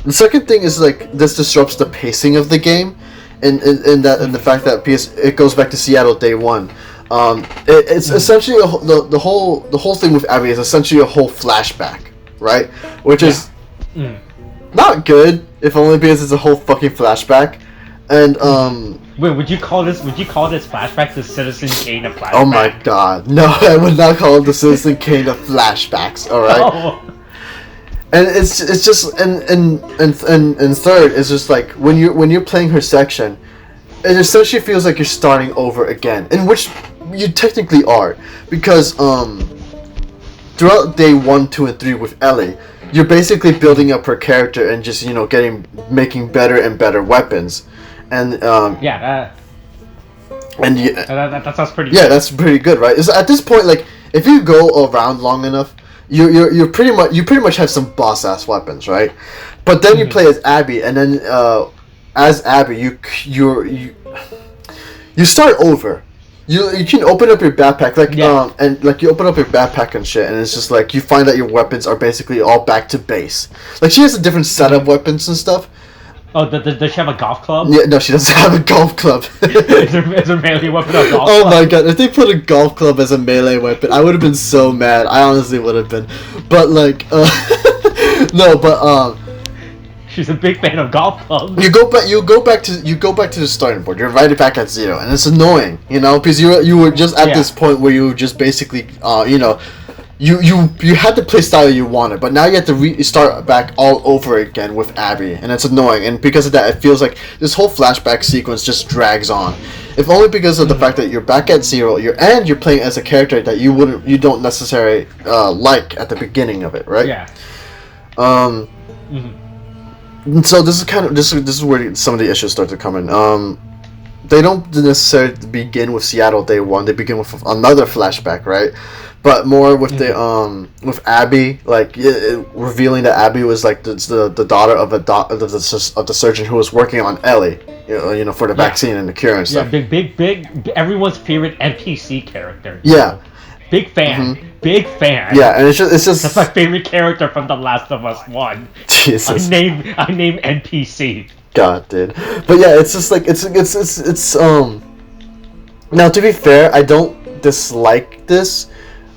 The second thing is like this disrupts the pacing of the game, and the fact that because it goes back to Seattle day one. It's essentially the whole thing with Abby is essentially a whole flashback, right? Which is not good, if only because it's a whole fucking flashback. And wait, would you call this flashback the Citizen Kane of flashback? Oh my god, no, I would not call it the Citizen Kane of flashbacks. All right. Oh. And it's just and third is just like when you're playing her section, it essentially feels like you're starting over again, in which you technically are, because throughout day 1, 2, and 3 with Ellie, you're basically building up her character and just making better and better weapons, and that sounds pretty. Yeah, good. that's pretty good, right? Is at this point, like if you go around long enough, you pretty much have some boss ass weapons, right? But then you play as Abby, and then as Abby, you start over. You can open up your backpack, and like you open up your backpack and shit, and it's just like you find that your weapons are basically all back to base. Like she has a different set of weapons and stuff. Oh, does she have a golf club? Yeah, no, she doesn't have a golf club. is her melee weapon a golf club? Oh my god, if they put a golf club as a melee weapon, I would have been so mad. I honestly would have been. But like, no, but she's a big fan of golf clubs. You go back to the starting board. You're right back at 0, and it's annoying, because you were just at this point where you just basically, you had the play style you wanted, but now you have to start back all over again with Abby, and it's annoying. And because of that, it feels like this whole flashback sequence just drags on. If only because of the fact that you're back at 0, you're playing as a character that you don't necessarily like at the beginning of it, right? Yeah. So this is where some of the issues start to come in. They don't necessarily begin with Seattle day 1. They begin with another flashback, right? But more with with Abby, like revealing that Abby was like the daughter of the surgeon who was working on Ellie, for the vaccine and the cure and stuff. Yeah, big, everyone's favorite NPC character. Yeah. Big fan. Big fan. Yeah, and it's just that's my favorite character from The Last of Us 1. Jesus. I name NPC. God, dude. But yeah, it's just like it's now to be fair, I don't dislike this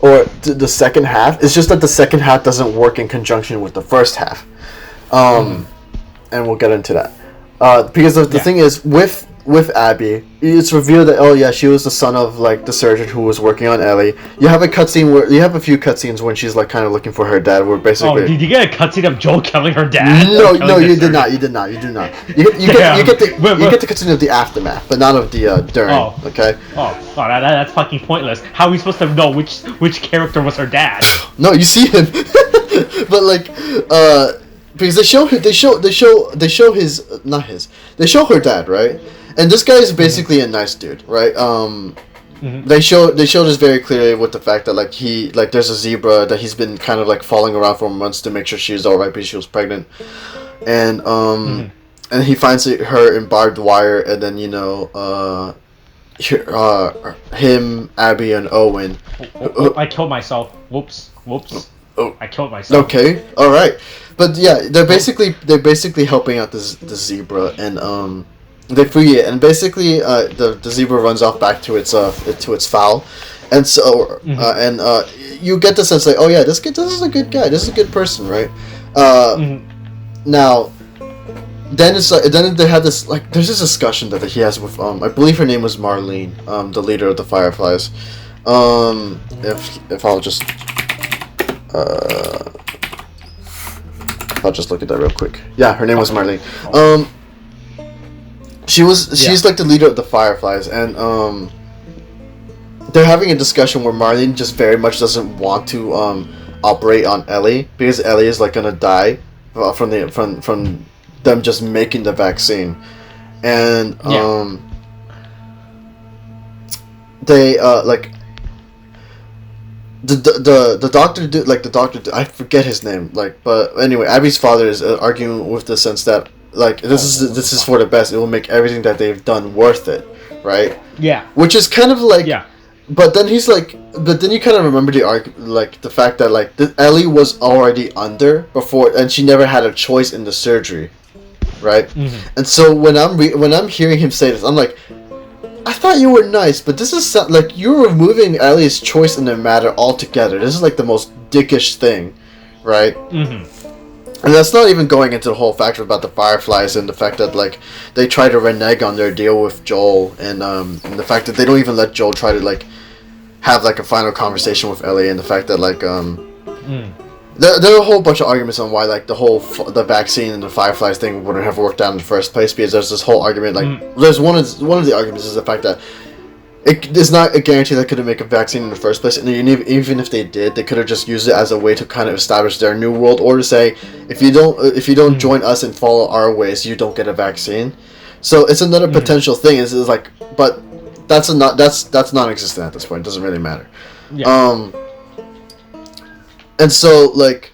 or the second half. It's just that the second half doesn't work in conjunction with the first half. And we'll get into that. Because the thing is with Abby, it's revealed that she was the son of like the surgeon who was working on Ellie. You have a few cutscenes when she's like kind of looking for her dad. Where basically, did you get a cutscene of Joel killing her dad? No, you did not. You do not. You get the cutscene of the aftermath, but not of the during. Oh. Okay. That's fucking pointless. How are we supposed to know which character was her dad? No, you see him, but like because they show her dad, right? And this guy is basically a nice dude, right? They show this very clearly with the fact that there's a zebra that he's been kind of like following around for months to make sure she's alright because she was pregnant. and Mhm. and he finds her in barbed wire, and then him, Abby, and Owen. Oh, I killed myself. Whoops. Whoops. Oh, I killed myself. okay, all right, but yeah, Oh. they're basically helping out the zebra, and they free it, and basically the zebra runs off back to its fowl, and so Mhm. you get the sense like, oh yeah, this is a good guy, this is a good person, right? Uh, Mhm. Now then it's like then they have this like there's this discussion that he has with I believe her name was Marlene, the leader of the Fireflies. If uh I'll just look at that real quick. Yeah, her name was Marlene. She's like the leader of the Fireflies, and they're having a discussion where Marlene just very much doesn't want to operate on Ellie because Ellie is like gonna die from them just making the vaccine, and Yeah. they like the doctor did like the doctor I forget his name like, but anyway, Abby's father is arguing with the sense that like this is for the best, it will make everything that they've done worth it, right? Yeah. Which is kind of like, Yeah. but then he's like, but then you kind of remember like the fact that like Ellie was already under before, and she never had a choice in the surgery, right? Mhm. And so when I'm hearing him say this, I'm like, I thought you were nice, but this is like you're removing Ellie's choice in the matter altogether. This is like the most dickish thing, right? Mhm. And that's not even going into the whole factor about the Fireflies and the fact that like they try to renege on their deal with Joel, and the fact that they don't even let Joel try to like have like a final conversation with Ellie, and the fact that like Mm. there are a whole bunch of arguments on why like the vaccine and the Fireflies thing wouldn't have worked out in the first place, because there's this whole argument like there's one of the arguments is the fact that it is not a guarantee that couldn't make a vaccine in the first place, and even if they did, they could have just used it as a way to kind of establish their new world order. Say, if you don't join us and follow our ways, you don't get a vaccine. So it's another potential thing. Is like, but that's non-existent at this point. It doesn't really matter. Yeah. And so like,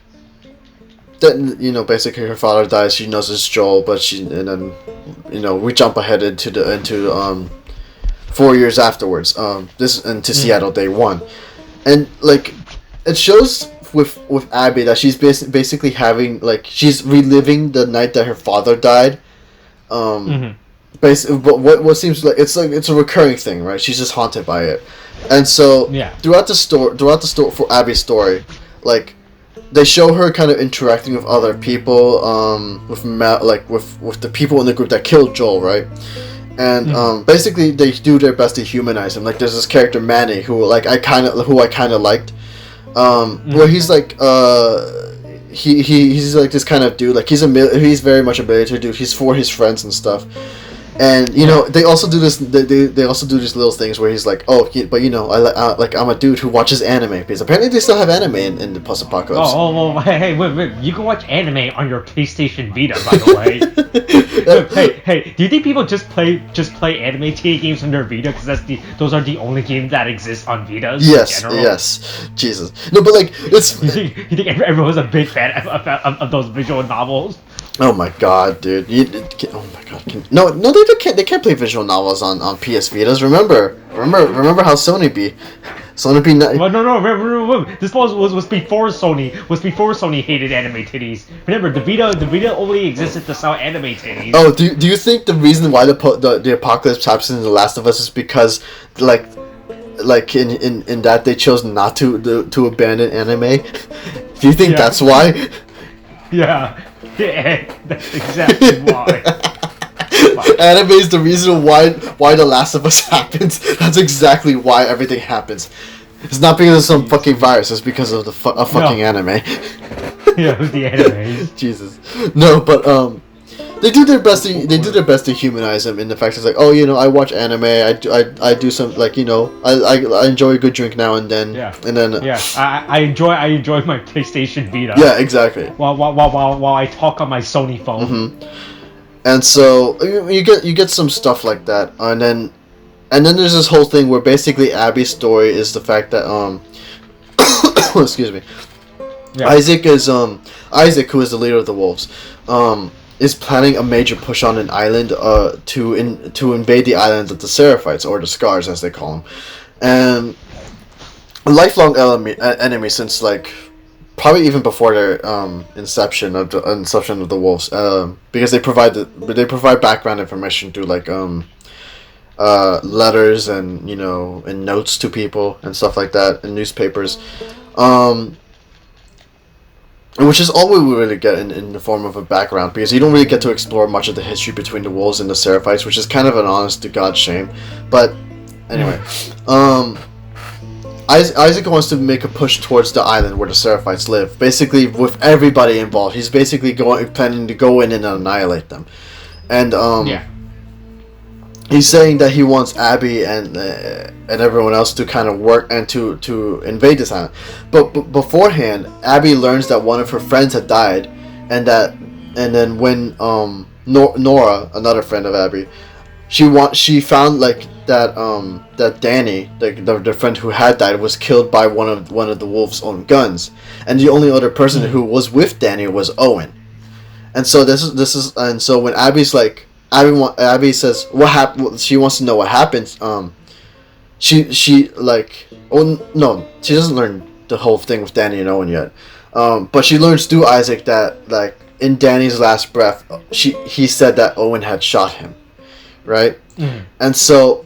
then basically her father dies. She knows it's Joel, but and then we jump ahead into 4 years afterwards. This into Seattle day one, and like it shows with Abby that she's basically having like she's reliving the night that her father died. Mhm. But what seems like it's a recurring thing, right? She's just haunted by it, and so Yeah. throughout the story for Abby's story, like they show her kind of interacting with other people, with the people in the group that killed Joel, right? And basically they do their best to humanize him. Like there's this character Manny who I kind of liked, where he's like he's like this kind of dude, like he's very much a military dude. He's for his friends and stuff. And they also do this. They also do these little things where he's like, "Oh, but I'm a dude who watches anime because apparently they still have anime in the post-apocalypse." Oh, hey, wait. You can watch anime on your PlayStation Vita, by the way. hey. Do you think people just play anime TV games on their Vita because those are the only games that exist on Vitas? Yes, in general? yes, Jesus. No, but like it's. You think everyone's a big fan of those visual novels? Oh my god, dude! Oh my god! No, they can't play visual novels on PS Vitas. Remember how Sony be. Sony be not. Well, no. Remember, this was before Sony. Was before Sony hated anime titties. Remember, the Vita only existed to sell anime titties. Oh, do you think the reason why the apocalypse happens in The Last of Us is because like in that they chose not to abandon anime? Do you think that's why? Yeah, that's exactly why. Anime is the reason why The Last of Us happens. That's exactly why everything happens. It's not because of some fucking virus. It's because of the fucking anime. Yeah, with the anime. Jesus. No, but they do their best to humanize him in the fact it's like, oh, I watch anime. I do some I enjoy a good drink now and then. Yeah. And then I enjoy my PlayStation Vita. Yeah, exactly. While I talk on my Sony phone. Mm-hmm. And so you get some stuff like that, and then there's this whole thing where basically Abby's story is the fact that excuse me, Yeah. Isaac, who is the leader of the wolves, is planning a major push on an island to invade the island of the Seraphites, or the Scars as they call them, and a lifelong enemy since like probably even before their inception of the wolves, because they provide background information through like letters and and notes to people and stuff like that in newspapers, which is all we really get in the form of a background, because you don't really get to explore much of the history between the wolves and the Seraphites, which is kind of an honest to God shame. But anyway, Isaac wants to make a push towards the island where the Seraphites live, basically with everybody involved. He's basically planning to go in and annihilate them, and he's saying that he wants Abby and everyone else to kind of work and to invade this island. But beforehand, Abby learns that one of her friends had died, and then when Nora, another friend of Abby, she found like that Danny, the friend who had died, was killed by one of the wolves' own guns, and the only other person who was with Danny was Owen. And so so when Abby's like, Abby says what happened, she wants to know what happened. She like, oh no, she doesn't learn the whole thing with Danny and Owen yet, but she learns through Isaac that like in Danny's last breath, he said that Owen had shot him, right? And so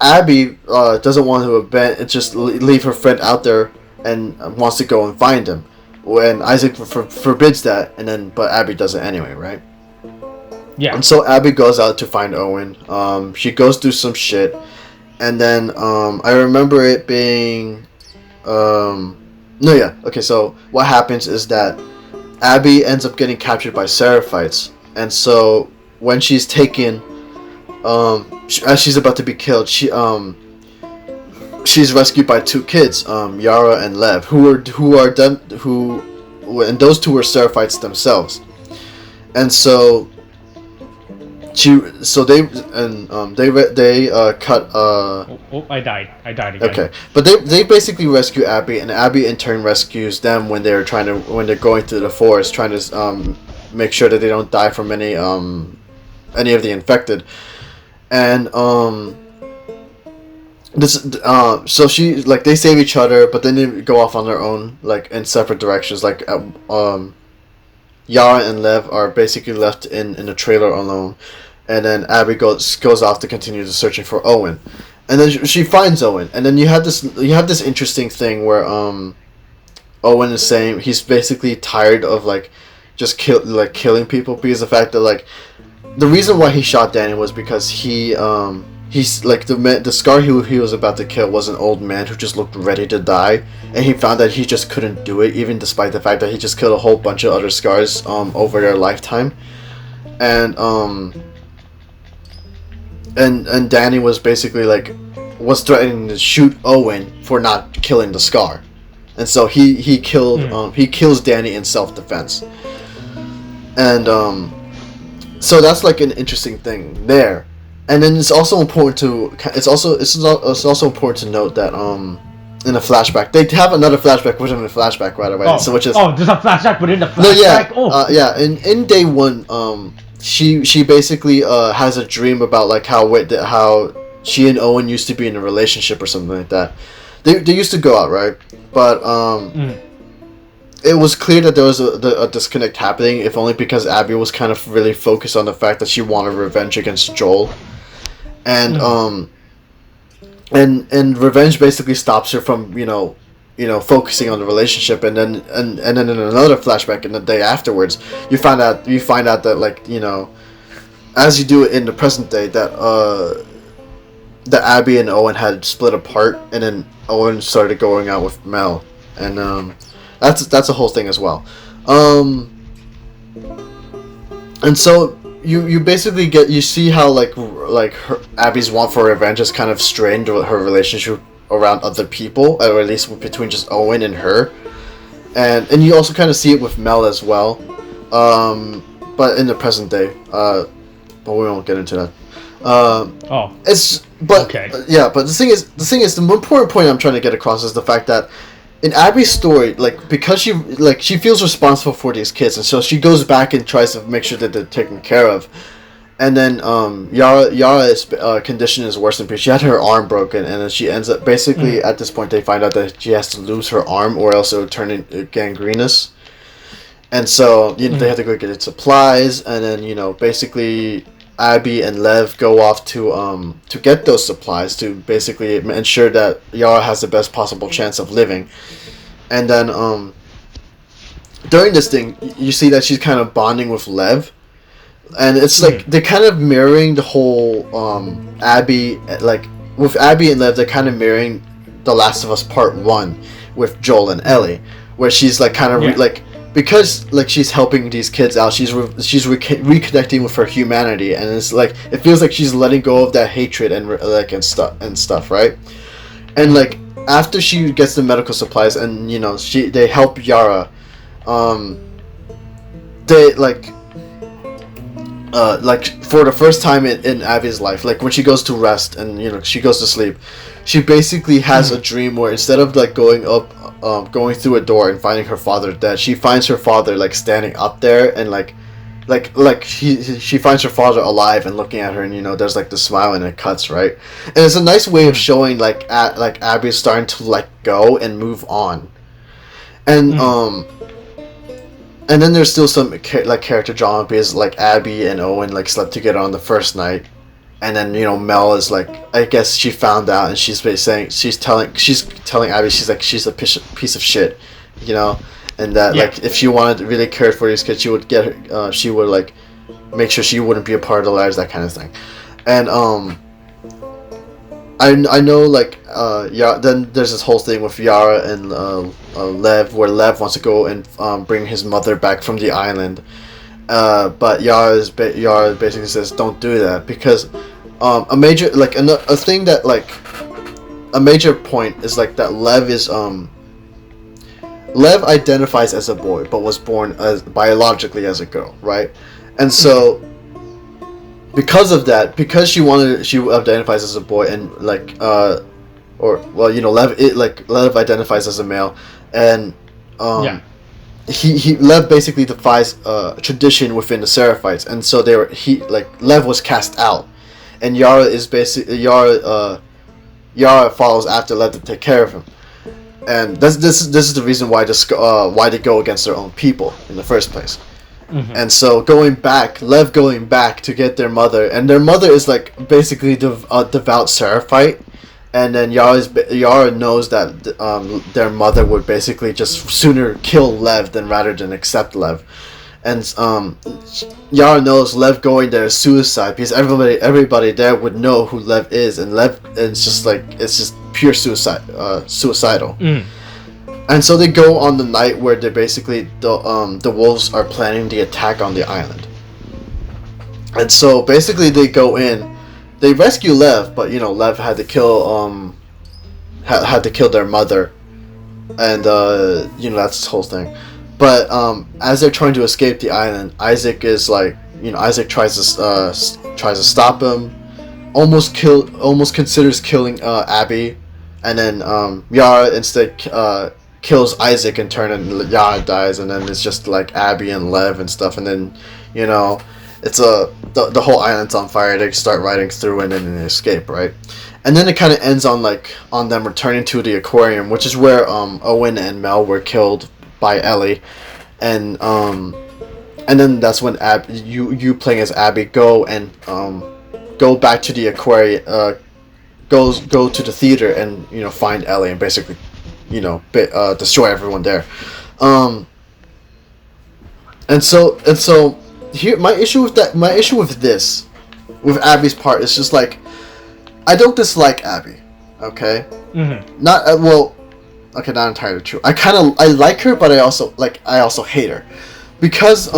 Abby doesn't want to just leave her friend out there and wants to go and find him. When Isaac forbids that, but Abby does it anyway, right? Yeah. And so Abby goes out to find Owen. She goes through some shit, and then I remember it being okay. So what happens is that Abby ends up getting captured by Seraphites, and so when she's taken, as she's about to be killed, she's rescued by two kids, Yara and Lev, and those two were Seraphites themselves, and so they cut. I died again. Okay, but they basically rescue Abby, and Abby in turn rescues them when they're going through the forest, trying to make sure that they don't die from any of the infected. And so she like they save each other, but then they go off on their own, like in separate directions. Like Yara and Lev are basically left in a trailer alone, and then Abby goes off to continue the searching for Owen, and then she finds Owen, and then you have this interesting thing where Owen is saying he's basically tired of like just killing people, because the fact that like the reason why he shot Danny was because he's like the Scar he was about to kill was an old man who just looked ready to die, and he found that he just couldn't do it, even despite the fact that he just killed a whole bunch of other Scars over their lifetime, and Danny was basically like was threatening to shoot Owen for not killing the Scar, and so he kills Danny in self-defense, and so that's like an interesting thing there. And then it's also important to important to note that in a flashback they have another flashback within the flashback right away. There's a flashback within the flashback. In day one, she basically has a dream about like how she and Owen used to be in a relationship or something like that. They used to go out, right? But it was clear that there was a disconnect happening, if only because Abby was kind of really focused on the fact that she wanted revenge against Joel. And and revenge basically stops her from focusing on the relationship, and then in another flashback in the day afterwards, you find out that like as you do it in the present day, that that Abby and Owen had split apart, and then Owen started going out with Mel, and that's a whole thing as well, and so. You basically you see how like Abby's want for revenge has kind of strained her relationship around other people, or at least between just Owen and her, and you also kind of see it with Mel as well, but in the present day, but we won't get into that. But the thing is the important point I'm trying to get across is the fact that in Abby's story, like because she feels responsible for these kids, and so she goes back and tries to make sure that they're taken care of. And then Yara's condition is worse than she had her arm broken, and then she ends up basically at this point they find out that she has to lose her arm or else it would turn into gangrenous. And so they have to go get supplies, and then basically Abby and Lev go off to get those supplies to basically ensure that Yara has the best possible chance of living. And then during this thing, you see that she's kind of bonding with Lev, and it's like they're kind of mirroring the whole Abby, like with Abby and Lev, they're kind of mirroring The Last of Us Part 1 with Joel and Ellie, where she's like kind of like. Because like she's helping these kids out, she's reconnecting with her humanity, and it's like it feels like she's letting go of that hatred and stuff, right? And like after she gets the medical supplies, and they help Yara, they like for the first time in Abby's life, like when she goes to rest and she goes to sleep, she basically has a dream where instead of like going through a door and finding her father dead, she finds her father like standing up there, and like she finds her father alive and looking at her, and there's like the smile and it cuts, right? And it's a nice way of showing like Abby's starting to let go and move on. And then there's still some character drama because like Abby and Owen like slept together on the first night, and then Mel is like, I guess she found out, and she's telling Abby she's a piece of shit, and that like if she wanted to really care for these kids, she would get her, she would like make sure she wouldn't be a part of their lives, that kind of thing. And I know like then there's this whole thing with Yara and Lev, where Lev wants to go and bring his mother back from the island, but Yara basically says don't do that, because a major like a thing that like a major point is like that Lev identifies as a boy but was born biologically as a girl, right? And so because of that, because she identifies as a boy, and like Lev identifies as a male, and Lev basically defies tradition within the Seraphites, and so Lev was cast out, and Yara is basically Yara follows after Lev to take care of him, and this is the reason why they go against their own people in the first place. And so Lev going back to get their mother, and their mother is like basically a devout Seraphite, and then Yara knows that their mother would basically just sooner kill Lev rather than accept Lev, and Yara knows Lev going there is suicide because everybody there would know who Lev is, and Lev it's just pure suicidal. And so they go on the night where they basically the wolves are planning the attack on the island. And so basically they go in, they rescue Lev, but Lev had to kill their mother, and that's this whole thing. But as they're trying to escape the island, Isaac is like Isaac tries to stop him, almost considers killing Abby, and then Yara instead kills Isaac in turn, and Yara dies, and then it's just like Abby and Lev and stuff, and then it's the whole island's on fire. They start riding through and then they escape, right? And then it kind of ends on them returning to the aquarium, which is where Owen and Mel were killed by Ellie, and then that's when you playing as Abby go back to the aquarium, go to the theater and find Ellie and basically destroy everyone there. And so here my issue with Abby's part is just like, I don't dislike Abby, okay? Not okay, not entirely true. I like her, but I also hate her, because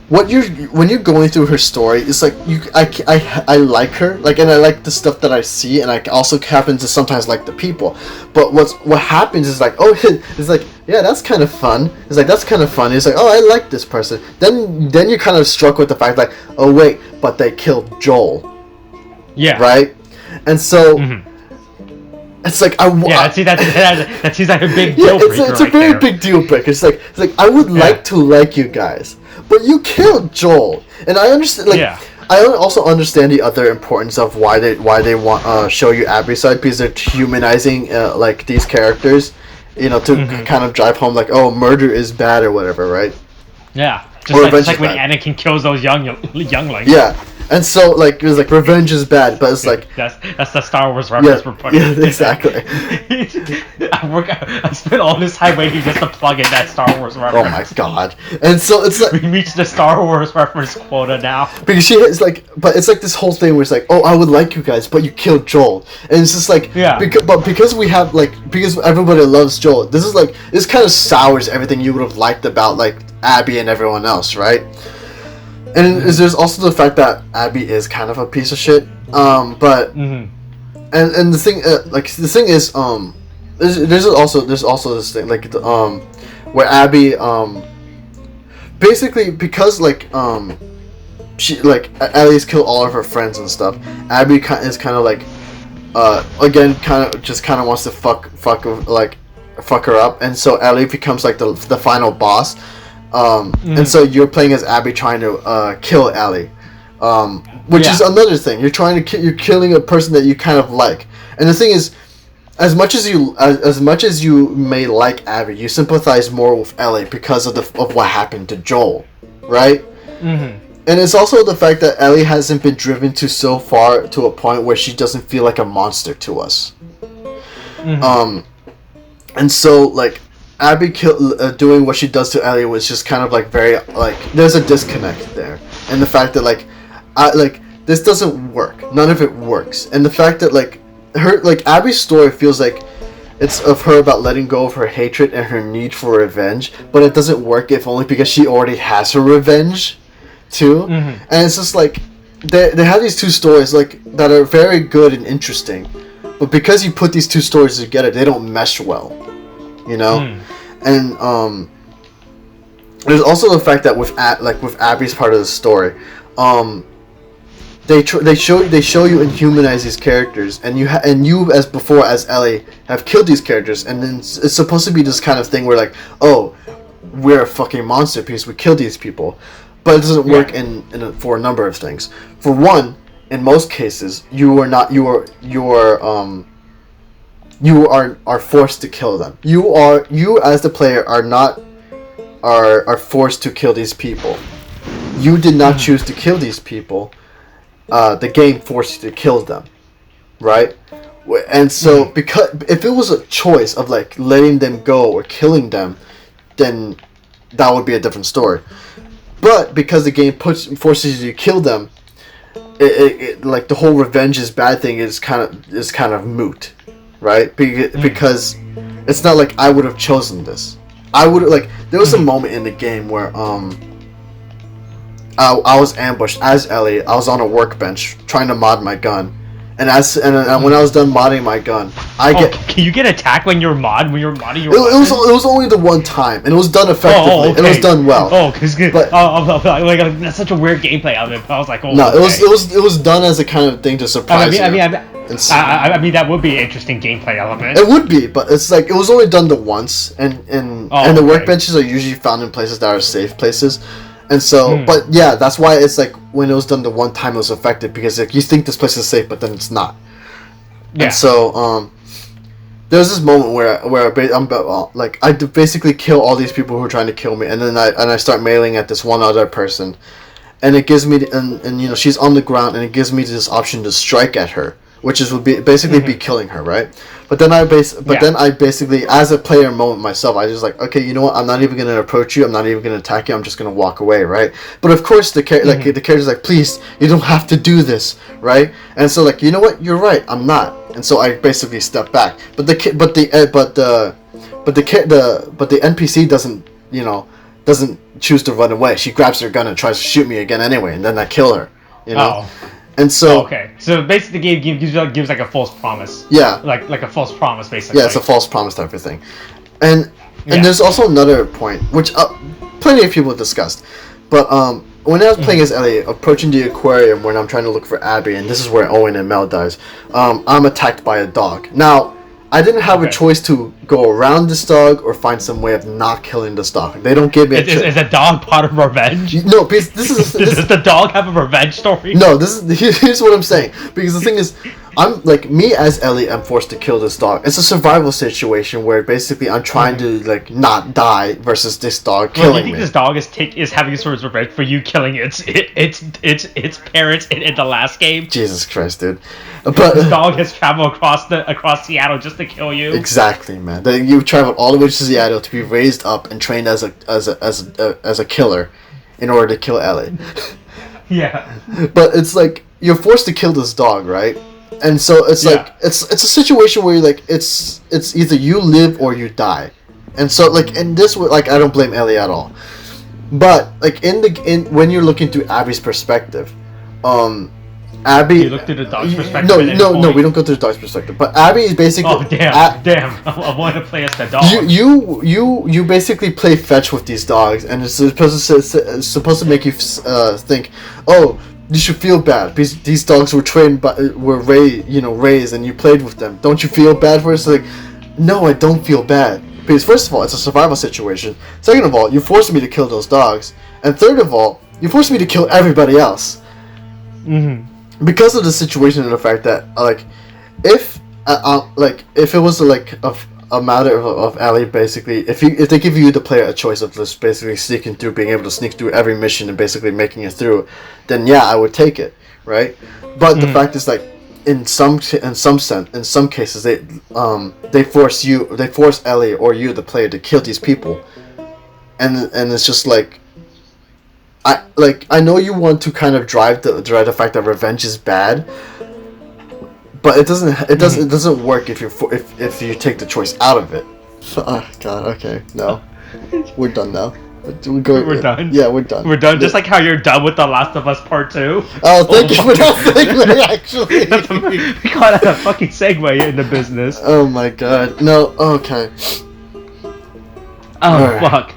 when you're going through her story, it's like I like her, like, and I like the stuff that I see, and I also happen to sometimes like the people. But what happens is like, it's like, yeah, that's kind of fun. It's like, that's kind of funny. It's like, oh, I like this person. Then you're kind of struck with the fact like, oh wait, but they killed Joel. Yeah. Right. And so, It's like Yeah, see that seems like a big yeah, deal breaker. it's a very big deal breaker. It's like I would like to like you guys, but you killed Joel, and I understand. Like, I also understand the other importance of why they want show you Abby's side, because they're humanizing like these characters, you know, to kind of drive home like, oh, murder is bad or whatever, right? Yeah, just like when Anakin kills those younglings. Yeah. And so, like, it was like, revenge is bad, but it's like... That's the Star Wars reference we're putting. Yeah, exactly. I spent all this time waiting just to plug in that Star Wars reference. Oh my god. And so, it's like... We reached the Star Wars reference quota now. Because she is like... But it's like this whole thing where it's like, oh, I would like you guys, but you killed Joel. And it's just like... Yeah. Because we have, like... Because everybody loves Joel, this is like... This kind of sours everything you would have liked about, like, Abby and everyone else, right? And there's also the fact that Abby is kind of a piece of shit. But and the thing is there's also this thing like where Abby basically, because like she like Ellie's killed all of her friends and stuff. Abby is kind of like again kind of wants to fuck her up, and so Ellie becomes like the final boss. And so you're playing as Abby trying to kill Ellie, which is another thing. You're trying to you're killing a person that you kind of like. And the thing is, as much as you may like Abby, you sympathize more with Ellie because of what happened to Joel, right? And it's also the fact that Ellie hasn't been driven to so far to a point where she doesn't feel like a monster to us. And so like, Abby doing what she does to Ellie was just kind of like very like, there's a disconnect there, and the fact that like this doesn't work, none of it works, and the fact that like Abby's story feels like it's of her about letting go of her hatred and her need for revenge, but it doesn't work if only because she already has her revenge too. And it's just like they have these two stories like that are very good and interesting, but because you put these two stories together, they don't mesh well. You know, and there's also the fact that with Abby's part of the story, they show you and humanize these characters, and you as Ellie have killed these characters, and then it's supposed to be this kind of thing where like, oh, we're a fucking monster piece, we killed these people, but it doesn't work for a number of things. For one, in most cases, you are forced to kill them. You as the player are forced to kill these people. You did not choose to kill these people. The game forced you to kill them, right? And so because if it was a choice of like letting them go or killing them, then that would be a different story. But because the game forces you to kill them, it like the whole revenge is bad thing is kind of moot. Right? Because it's not like I would have chosen this. I would like, there was a moment in the game where I was ambushed as Ellie. I was on a workbench trying to mod my gun, and when I was done modding my gun, Can you get attacked when you're modding your it was only the one time, and it was done effectively. And it was done well. Like that's such a weird gameplay element. I was like, no, it was done as a kind of thing to surprise you. I mean, that would be an interesting gameplay element. It would be, but it's like it was only done the once, and the workbenches are usually found in places that are safe places, and so. But yeah, that's why it's like when it was done the one time, it was effective because like you think this place is safe, but then it's not. Yeah. And so there's this moment where I basically kill all these people who are trying to kill me, and then I start mailing at this one other person, and it gives me and you know she's on the ground, and it gives me this option to strike at her, which would be killing her, right? But then I basically, as a player moment myself, I just like, okay, you know what? I'm not even gonna approach you. I'm not even gonna attack you. I'm just gonna walk away, right? But of course, the character's like, please, you don't have to do this, right? And so like, you know what? You're right. I'm not. And so I basically step back. But the NPC doesn't choose to run away. She grabs her gun and tries to shoot me again anyway, and then I kill her. You know. Oh. And so so basically the game gives like a false promise. Yeah. Like a false promise basically. Yeah, it's a false promise type of thing. And there's also another point which plenty of people discussed. But when I was playing as Ellie, approaching the aquarium when I'm trying to look for Abby, and this is where Owen and Mel dies, I'm attacked by a dog. Now, I didn't have a Okay. choice to go around this dog or find some way of not killing this dog. They don't give me a choice. Is a dog part of revenge? No, because this is Does the dog have a revenge story? no. Here's what I'm saying. Because the thing is, I'm like me as Ellie. I'm forced to kill this dog. It's a survival situation where basically I'm trying to like not die versus this dog Well, do you killing think me. this dog is having sort of revenge for you killing its parents in the last game? Jesus Christ, dude. This But dog has traveled across Seattle just to kill you. exactly, man. That you traveled all the way to Seattle to be raised up and trained as a killer, in order to kill Ellie. Yeah. But it's like you're forced to kill this dog, right? And so it's like it's a situation where you're like it's either you live or you die. And so like in this way, like I don't blame Ellie at all. But like when you're looking through Abby's perspective, Abby. You look through the dog's perspective. No, at any no, no. point? We don't go through the dog's perspective. But Abby is basically. Oh damn! I want to play as the dog. You basically play fetch with these dogs, and it's supposed to make you think, oh, you should feel bad because these dogs were raised, and you played with them. Don't you feel bad for it? It's like, no, I don't feel bad because first of all, it's a survival situation. Second of all, you forced me to kill those dogs, and third of all, you forced me to kill everybody else. Mm-hmm. Because of the situation and the fact that if it was a matter of Ellie basically if they give you the player a choice of just basically sneaking through, being able to sneak through every mission and basically making it through, then yeah, I would take it, right? But the fact is, like, in some cases they force Ellie or you, the player, to kill these people, and it's just like. I know you want to kind of drive the fact that revenge is bad, but it doesn't work if you take the choice out of it. Oh God, okay, no, we're done now. We're done. Yeah, we're done. We're done. Just like how you're done with The Last of Us Part 2. Oh, thank you for that segue. Actually, We got a fucking segue in the business. oh my God, no. Okay. Oh Alright. fuck.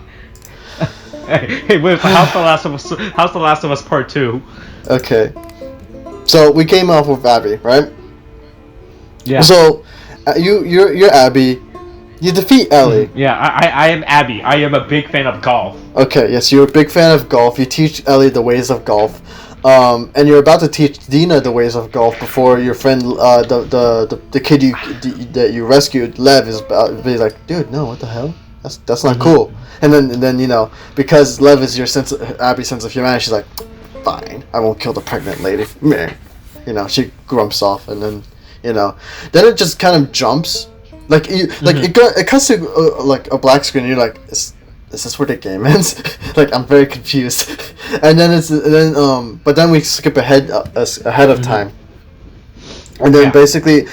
Hey, wait, how's The Last of Us Part 2? Okay. So we came off with Abby, right? Yeah. So you're Abby. You defeat Ellie. Yeah, I am Abby. I am a big fan of golf. Okay, yes, you're a big fan of golf. You teach Ellie the ways of golf, and you're about to teach Dina the ways of golf before your friend, the kid that you rescued, Lev, is about to be like, dude, no, what the hell? That's not cool. And then because Lev is Abby's sense of humanity, she's like, fine, I won't kill the pregnant lady. Meh. She grumps off, and then then it just kind of jumps. It cuts to like a black screen, and you're like, is this where the game ends? Like, I'm very confused. And then but then we skip ahead of time, and then basically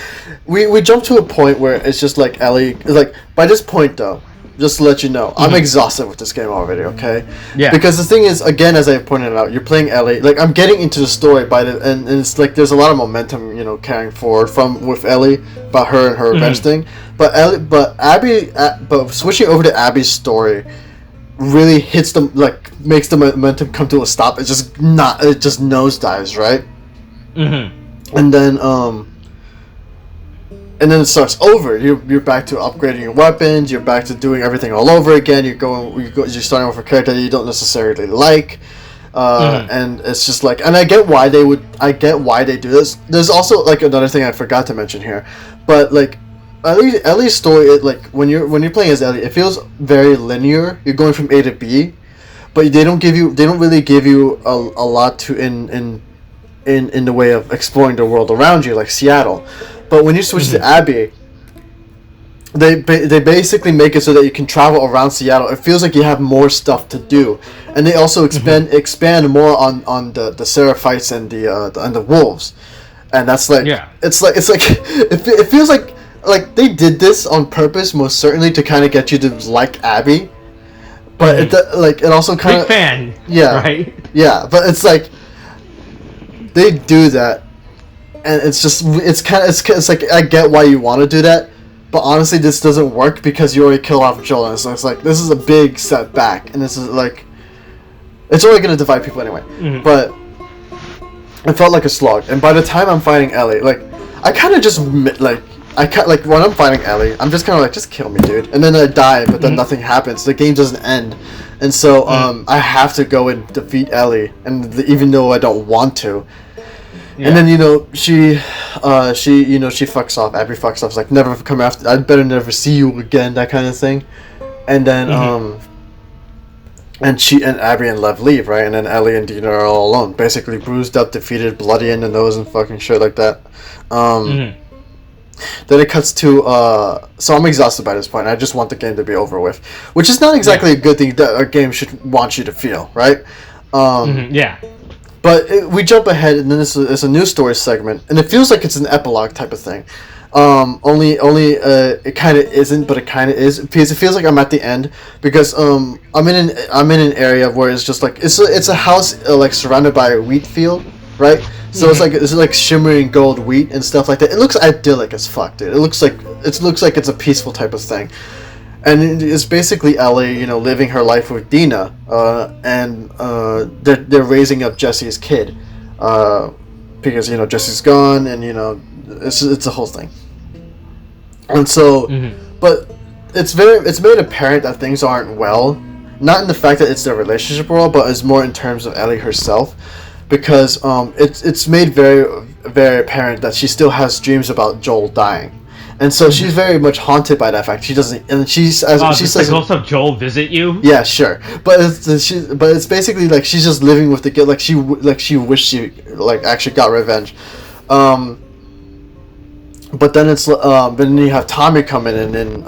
we jump to a point where it's just like Ellie. Like, by this point though, just to let you know, I'm exhausted with this game already. Okay. Yeah. Because the thing is, again, as I pointed out, you're playing Ellie. Like, I'm getting into the story and it's like there's a lot of momentum, carrying forward with Ellie about her and her revenge thing. But switching over to Abby's story really makes the momentum come to a stop. It just nosedives, right? Mm-hmm. And then it starts over. You're back to upgrading your weapons. You're back to doing everything all over again. You're starting with a character that you don't necessarily like, and it's just like. And I get why they do this. There's also like another thing I forgot to mention here, but like Ellie's story, when you're playing as Ellie, it feels very linear. You're going from A to B, but they don't really give you a lot to in the way of exploring the world around you, like Seattle. But when you switch to Abby, they basically make it so that you can travel around Seattle. It feels like you have more stuff to do, and they also expand more on the Seraphites and the wolves, and that's like it feels like they did this on purpose, most certainly, to kind of get you to like Abby, but it also kind of big fan. Yeah. Right. Yeah, but it's like they do that. And it's like, I get why you want to do that, but honestly, this doesn't work because you already killed off Joel, and so it's like, this is a big setback, and this is like, it's only going to divide people anyway. But it felt like a slog, and by the time I'm fighting Ellie, like, I kind of just like when I'm fighting Ellie, I'm just kind of like, just kill me, dude. And then I die, but then nothing happens. The game doesn't end, and so I have to go and defeat Ellie, and even though I don't want to. Yeah. And then she fucks off. Abby fucks off. It's like, never come after. I'd better never see you again. That kind of thing. And then and Abby and Lev leave, right? And then Ellie and Dina are all alone, basically bruised up, defeated, bloody in the nose, and fucking shit like that. Then it cuts to so I'm exhausted by this point. I just want the game to be over with, which is not exactly a good thing that a game should want you to feel, right? Yeah. But we jump ahead, and then it's a news story segment, and it feels like it's an epilogue type of thing. Only it kind of isn't, but it kind of is, because it feels like I'm at the end, because I'm in an area where it's just like it's a house like surrounded by a wheat field, right? So it's like shimmering gold wheat and stuff like that. It looks idyllic as fuck, dude. It looks like it's a peaceful type of thing. And it's basically Ellie, living her life with Dina, and they're raising up Jesse's kid, because Jesse's gone, and it's a whole thing. And so, but it's made apparent that things aren't well, not in the fact that it's their relationship world, but it's more in terms of Ellie herself, because it's made very, very apparent that she still has dreams about Joel dying. And so she's very much haunted by that fact. She doesn't, and she says, the ghost of Joel visit you? Yeah, sure, but it's basically like she's just living with the guilt, like she wished she like actually got revenge. But then then you have Tommy come in, and then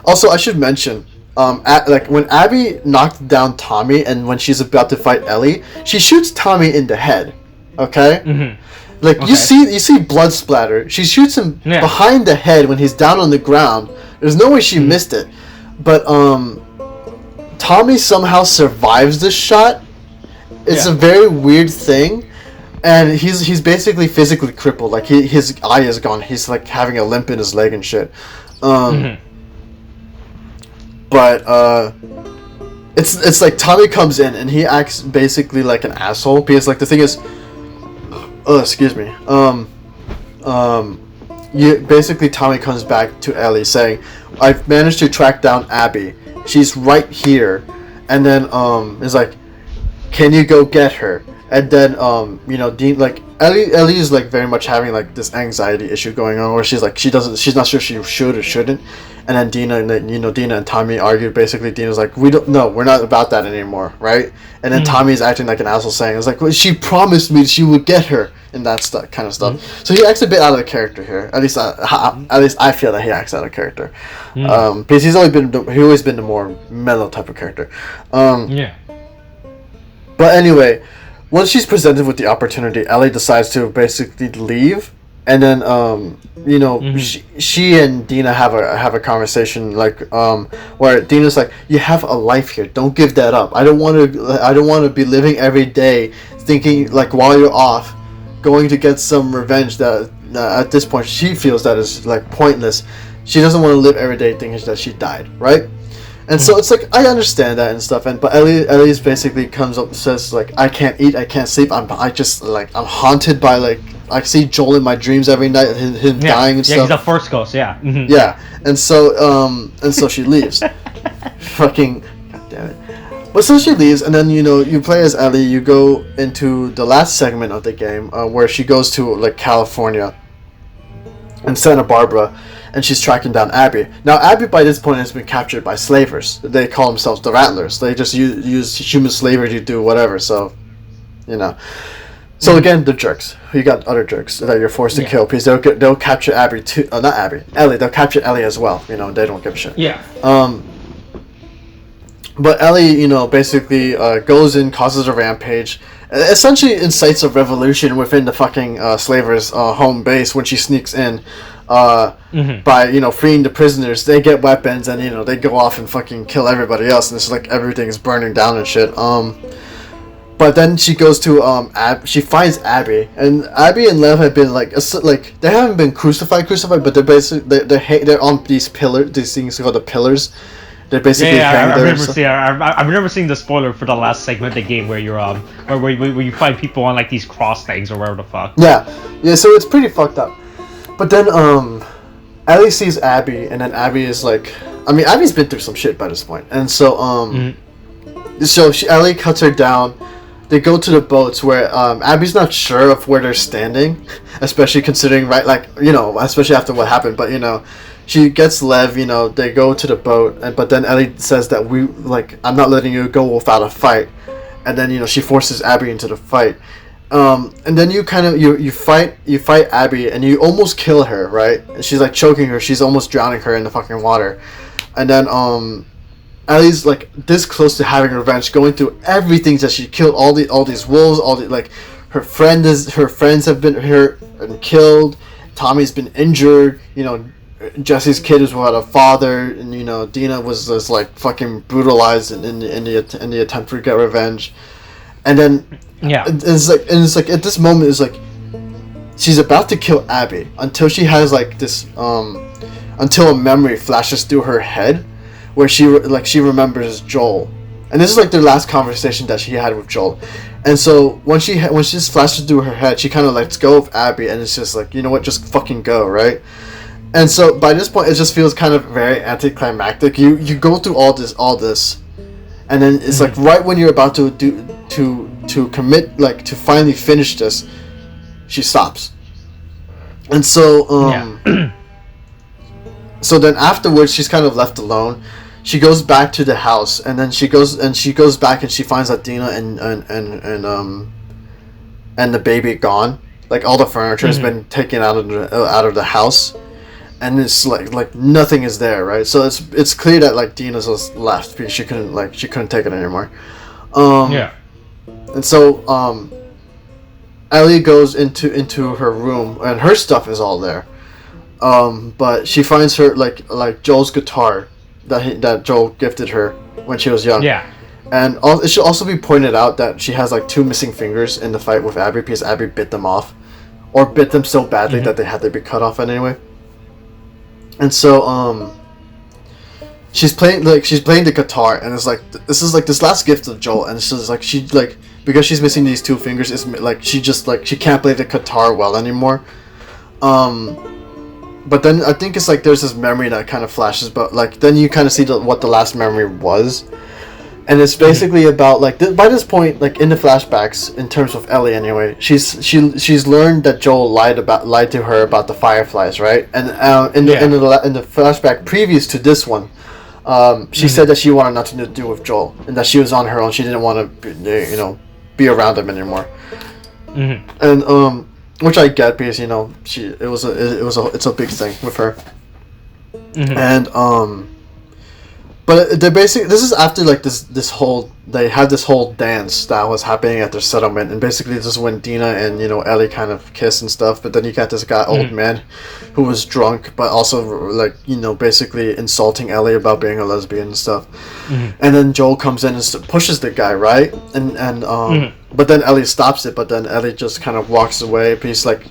also I should mention, like when Abby knocked down Tommy, and when she's about to fight Ellie, she shoots Tommy in the head. Okay. Like, you see blood splatter. She shoots him behind the head when he's down on the ground. There's no way she missed it. But Tommy somehow survives this shot. It's a very weird thing. And he's basically physically crippled. Like, his eye is gone. He's like having a limp in his leg and shit. But it's like Tommy comes in and he acts basically like an asshole, because like the thing is, excuse me. Basically Tommy comes back to Ellie saying, "I've managed to track down Abby. She's right here." And then is like, "Can you go get her?" And then Dean, like Ellie is like very much having like this anxiety issue going on, where she's not sure she should or shouldn't. And then Dina and Tommy argue. Basically, Dina's like, we're not about that anymore, right? And then Tommy's acting like an asshole, saying, "It's like, well, she promised me she would get her," and that stuff, kind of stuff. So he acts a bit out of the character here. At least I feel that he acts out of character, because he's always been the more mellow type of character. But anyway, once she's presented with the opportunity, Ellie decides to basically leave. And then, she and Dina have a conversation, like, where Dina's like, "You have a life here. Don't give that up. I don't want to be living every day thinking, like, while you're off, going to get some revenge that at this point she feels that is like pointless. She doesn't want to live every day thinking that she died, right?" And so it's like, I understand that and stuff, but Ellie's basically comes up and says, like, "I can't eat, I can't sleep. I'm haunted by, like, I see Joel in my dreams every night, him dying and stuff." Yeah, he's the first ghost, yeah. Yeah, and so she leaves. Fucking, god damn it. But so she leaves, and then, you play as Ellie, you go into the last segment of the game, where she goes to, like, California and Santa Barbara, and she's tracking down Abby. Now, Abby by this point has been captured by slavers. They call themselves the Rattlers. They just use human slavery to do whatever, so, So again, the jerks. You got other jerks that you're forced to kill, because they'll capture Abby too. Not Abby, Ellie. They'll capture Ellie as well. They don't give a shit. Yeah. But Ellie, basically goes in, causes a rampage, essentially incites a revolution within the fucking slavers' home base when she sneaks in. By freeing the prisoners. They get weapons, and they go off and fucking kill everybody else, and it's like everything is burning down and shit. But then she goes to she finds Abby, and Abby and Lev have been like they haven't been crucified, but they're basically they're on these things called the pillars. They're basically I remember seeing the spoiler for the last segment of the game where you're where you find people on like these cross things or whatever the fuck. Yeah, so it's pretty fucked up. But then Ellie sees Abby, and then Abby is like, I mean, Abby's been through some shit by this point, and so Ellie cuts her down. They go to the boats where Abby's not sure of where they're standing, especially considering, right, like, especially after what happened, but she gets Lev, they go to the boat, but then Ellie says that I'm not letting you go without a fight, and then she forces Abby into the fight. And then you kind of you fight Abby, and you almost kill her, right? And she's like choking her. She's almost drowning her in the fucking water. And then Ellie's like this close to having revenge, going through everything that she killed all these wolves, her friends have been hurt and killed. Tommy's been injured. Jesse's kid is without a father, and Dina was just like fucking brutalized in the attempt to get revenge. And then it's like at this moment it's like she's about to kill Abby until she has like this until a memory flashes through her head where she remembers Joel, and this is like their last conversation that she had with Joel. And so when she just flashes through her head, she kind of lets go of Abby, and it's just like, you know what, just fucking go, right? And so by this point it just feels kind of very anticlimactic. You go through all this, and then it's like right when you're about to commit, like to finally finish this, she stops. And so so then afterwards she's kind of left alone. She goes back to the house, and then she goes back and she finds that Dina and the baby gone. Like all the furniture has been taken out of the house, and it's like nothing is there, right? So it's clear that like Dina's just left because she couldn't take it anymore. And so Ellie goes into her room, and her stuff is all there. But she finds her like Joel's guitar that Joel gifted her when she was young. Yeah. And it should also be pointed out that she has like 2 missing fingers in the fight with Abby because Abby bit them off, or bit them so badly that they had to be cut off anyway. And so she's playing the guitar, and it's like this is like this last gift of Joel, and it's just like because she's missing these 2 fingers, it's like she can't play the guitar well anymore. But then I think it's like there's this memory that kind of flashes, but like then you kind of see what the last memory was, and it's basically about like by this point, like in the flashbacks, in terms of Ellie anyway, she's learned that Joel lied to her about the fireflies, right? And in the flashback previous to this one, she said that she wanted nothing to do with Joel, and that she was on her own. She didn't want to be around him anymore. And which I get because it's a big thing with her. And but they're basically, this is after like they had this whole dance that was happening at their settlement, and basically this is when Dina and Ellie kind of kiss and stuff. But then you got this old man who was drunk, but also like basically insulting Ellie about being a lesbian and stuff. And then Joel comes in and pushes the guy, right? And but then Ellie stops it. But then Ellie just kind of walks away because like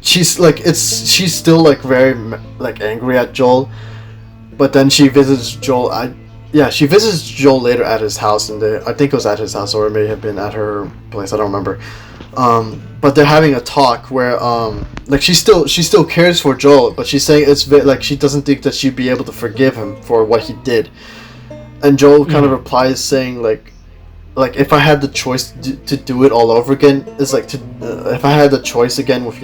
she's still like very like angry at Joel. But then she visits Joel. She visits Joel later at his house, and I think it was at his house, or it may have been at her place. I don't remember. But they're having a talk where like she still cares for Joel, but she's saying like she doesn't think that she'd be able to forgive him for what he did. And Joel kind of replies saying like if I had the choice to do it all over again, it's like if I had the choice again with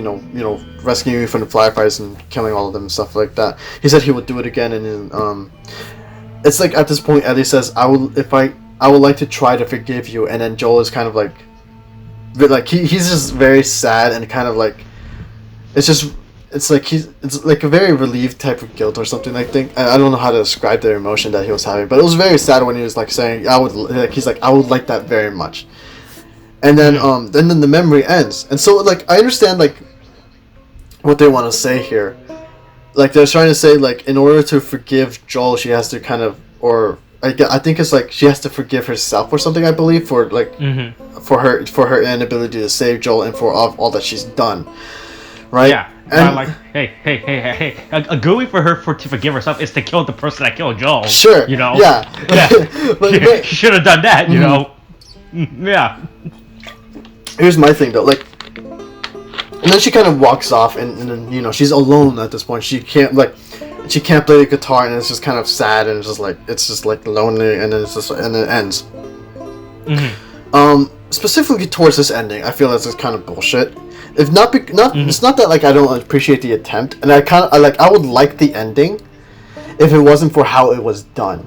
rescuing you from the fireflies and killing all of them and stuff like that, he said he would do it again. And it's like at this point Ellie says, I would like to try to forgive you, and then Joel is kind of like he's just very sad and kind of like it's like a very relieved type of guilt or something. I think I don't know how to describe the emotion that he was having, but it was very sad when he was like saying I would like that very much. And then then the memory ends, and so like I understand like what they want to say here. Like they're trying to say like in order to forgive Joel, she has to kind of, or I think it's like she has to forgive herself or something, I believe, for like for her inability to save Joel and for all that she's done. Right? Yeah. And like, hey. A good way for her to forgive herself is to kill the person that killed Joel. Sure. Yeah. She should have done that, Yeah. Here's my thing though, like And then she kind of walks off, and then she's alone at this point. She can't play the guitar, and it's just kind of sad, and it's just like lonely, and then it ends. Mm-hmm. Specifically towards this ending, I feel that's just kind of bullshit. If not, it's not that like I don't appreciate the attempt, and I would like the ending if it wasn't for how it was done,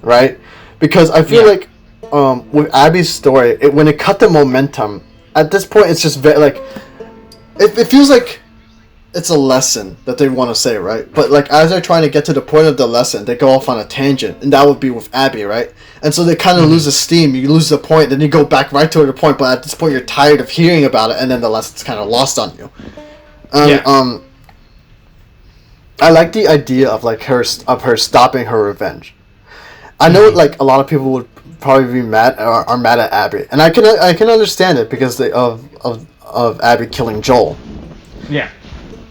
right? Because I feel like with Abby's story, when it cut the momentum, at this point it's just very like it feels like it's a lesson that they want to say, right? But like as they're trying to get to the point of the lesson, they go off on a tangent, and that would be with Abby, right? And so they kind of lose the steam. You lose the point, then you go back right to the point. But at this point, you're tired of hearing about it, and then the lesson's kind of lost on you. I like the idea of like her stopping her revenge. I know like a lot of people would probably be mad or are mad at Abby, and I can understand it because of Abby killing Joel. Yeah.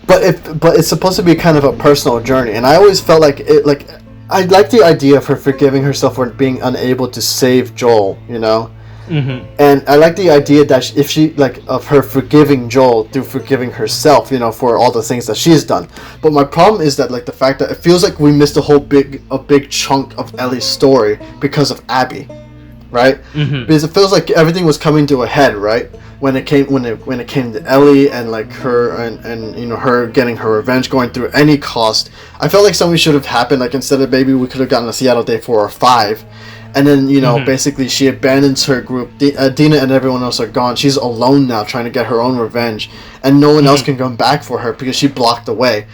But it's supposed to be kind of a personal journey, and I always felt like I like the idea of her forgiving herself for being unable to save Joel, Mm-hmm. And I like the idea that if she of her forgiving Joel through forgiving herself, for all the things that she's done. But my problem is that like the fact that it feels like we missed a big chunk of Ellie's story because of Abby, right? Mm-hmm. Because it feels like everything was coming to a head, right? When it came to Ellie and like her and her getting her revenge, going through any cost. I felt like something should have happened. Like instead of maybe we could have gotten a Seattle Day 4 or 5, and then basically she abandons her group. Dina and everyone else are gone. She's alone now, trying to get her own revenge, and no one else can come back for her because she blocked the way.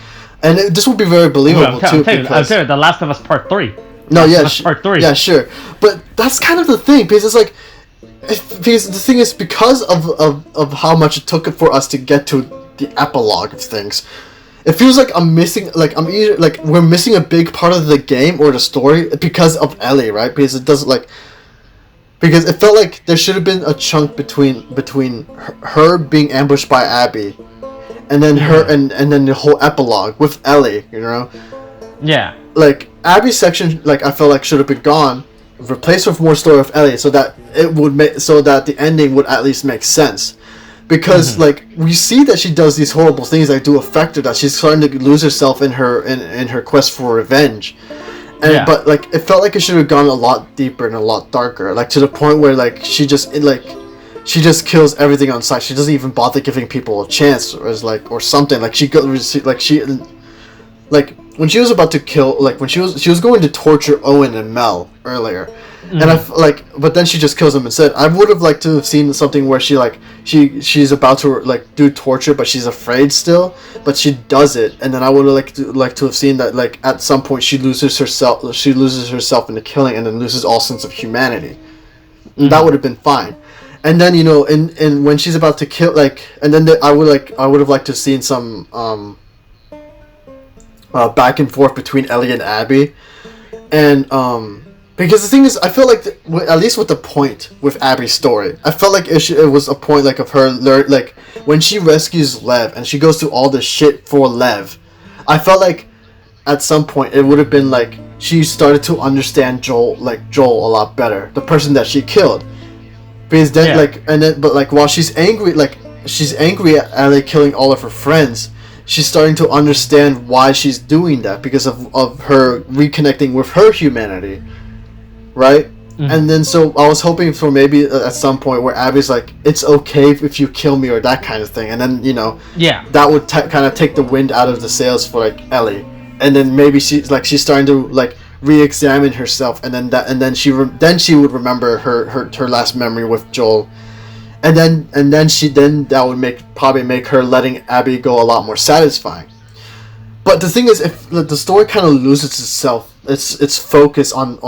And this would be very believable too. I'm telling you, The Last of Us Part 3. Part 3. Yeah, sure. But that's kind of the thing, because it's like. Because the thing is, because of how much it took for us to get to the epilogue of things, it feels like we're missing a big part of the game or the story because of Ellie, right? Because it felt like there should have been a chunk between her being ambushed by Abby, and then her and then the whole epilogue with Ellie, Yeah. Like Abby's section, like I felt like should have been gone. Replaced with more story of Ellie, so that the ending would at least make sense, because like we see that she does these horrible things that do affect her, that she's starting to lose herself in her quest for revenge, but like it felt like it should have gone a lot deeper and a lot darker, like to the point where like she just kills everything on sight. She doesn't even bother giving people a chance, or something. When she was about to kill, like when she was going to torture Owen and Mel earlier, and but then she just kills them instead. I would have liked to have seen something where she's about to do torture, but she's afraid still, but she does it, and then I would have liked to have seen that at some point she loses herself in the killing, and then loses all sense of humanity. And that would have been fine. And then and when she's about to kill, and then I would have liked to have seen some back and forth between Ellie and Abby, and because the thing is, I feel like at least with the point with Abby's story, I felt like it was a point of her when she rescues Lev and she goes through all this shit for Lev. I felt like at some point it would have been she started to understand Joel a lot better, the person that she killed, because then while she's angry at Ellie killing all of her friends, she's starting to understand why she's doing that, because of her reconnecting with her humanity, right? And then so I was hoping for maybe at some point where Abby's it's okay if you kill me, or that kind of thing, and then that would kind of take the wind out of the sails for Ellie, and then maybe she's starting to re-examine herself, and then she would remember her last memory with Joel. And then that would probably make her letting Abby go a lot more satisfying. But the thing is, if the story kind of loses itself, its focus on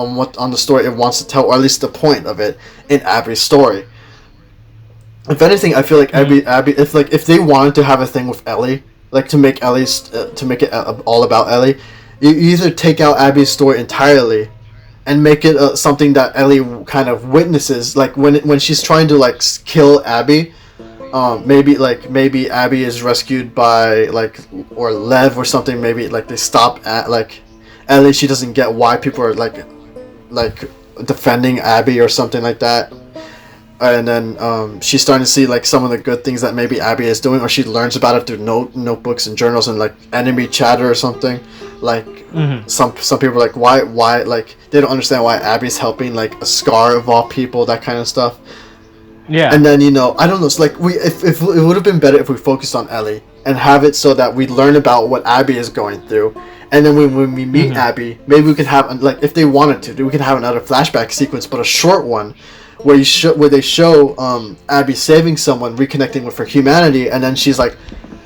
the story it wants to tell, or at least the point of it in Abby's story. If anything, I feel like Abby, if they wanted to have a thing with Ellie, to make it all about Ellie, you either take out Abby's story entirely and make it something that Ellie kind of witnesses, when she's trying to kill Abby. Maybe Abby is rescued by or Lev or something. Maybe they stop at Ellie. She doesn't get why people are defending Abby or something like that. and then she's starting to see like some of the good things that maybe Abby is doing, or she learns about it through notebooks and journals and like enemy chatter or something. Like some people are like why like they don't understand why Abby's helping like a Scar of all people, that kind of stuff. Yeah. And then I don't know. It's like if it would have been better if we focused on Ellie and have it so that we learn about what Abby is going through. And then when we meet Abby, maybe we could have, like, if they wanted to, we could have another flashback sequence, but a short one, where they show Abby saving someone, reconnecting with her humanity, and then she's like,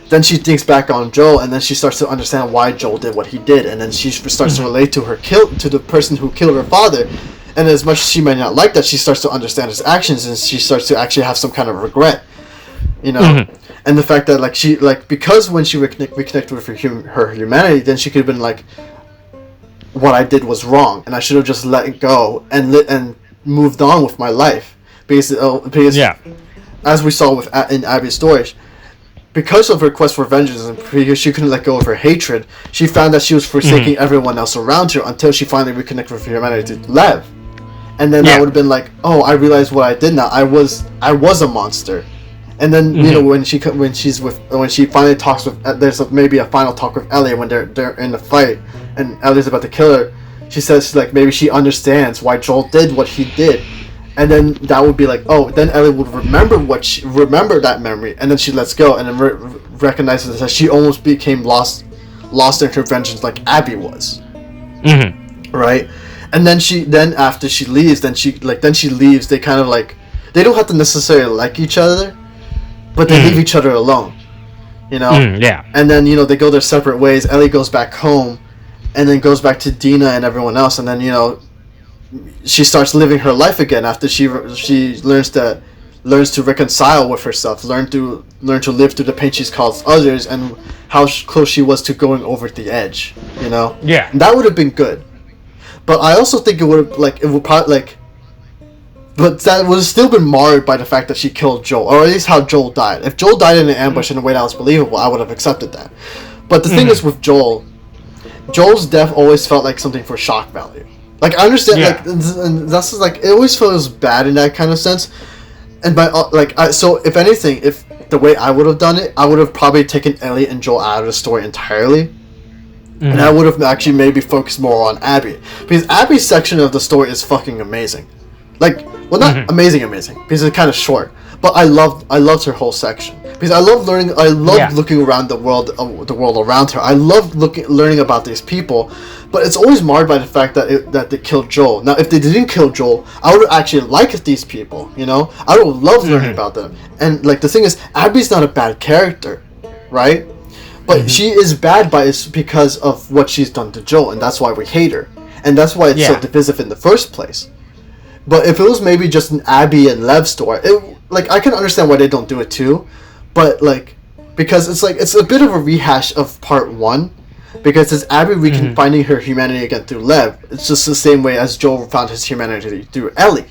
then she thinks back on Joel, and then she starts to understand why Joel did what he did, and then she starts to relate to to the person who killed her father, and as much as she might not like that, she starts to understand his actions, and she starts to actually have some kind of regret, And the fact that because when she reconnected with her humanity, then she could have been like, what I did was wrong, and I should have just let it go and moved on with my life. Because as we saw in Abby's story, because of her quest for vengeance and because she couldn't let go of her hatred, she found that she was forsaking everyone else around her until she finally reconnected with humanity to Lev. And then that would have been like, oh, I realized what I did now. I was a monster. And then when she finally talks with, there's maybe a final talk with Ellie when they're in the fight, and Ellie's about to kill her. She says like maybe she understands why Joel did what he did, and then that would be like, oh, then Ellie would remember that memory, and then she lets go, and then recognizes that she almost became lost in her vengeance like Abby was, right? And then after she leaves, they kind of like, they don't have to necessarily like each other, but they leave each other alone, And then they go their separate ways. Ellie goes back home, and then goes back to Dina and everyone else, and then she starts living her life again after she learns to reconcile with herself, learn to live through the pain she's caused others, and how close she was to going over the edge, Yeah. And that would have been good, but I also think it would have but that would have still been marred by the fact that she killed Joel, or at least how Joel died. If Joel died in an ambush in a way that was believable, I would have accepted that. But the thing is with Joel's death always felt like something for shock value. Like, I understand, and that's like, it always feels bad in that kind of sense. And so if anything, if the way I would have done it, I would have probably taken Ellie and Joel out of the story entirely. And I would have actually maybe focused more on Abby. Because Abby's section of the story is fucking amazing. Like, well, not amazing, because it's kind of short. But I loved her whole section because I love looking around the world around her. I love learning about these people, but it's always marred by the fact that they killed Joel. Now, if they didn't kill Joel, I would actually like these people. I would love learning about them. And like the thing is, Abby's not a bad character, right? But she is bad because of what she's done to Joel, and that's why we hate her, and that's why it's so divisive in the first place. But if it was maybe just an Abby and Lev story, I can understand why they don't do it too, but because it's a bit of a rehash of part 1, because it's Abby finding her humanity again through Lev. It's just the same way as Joel found his humanity through Ellie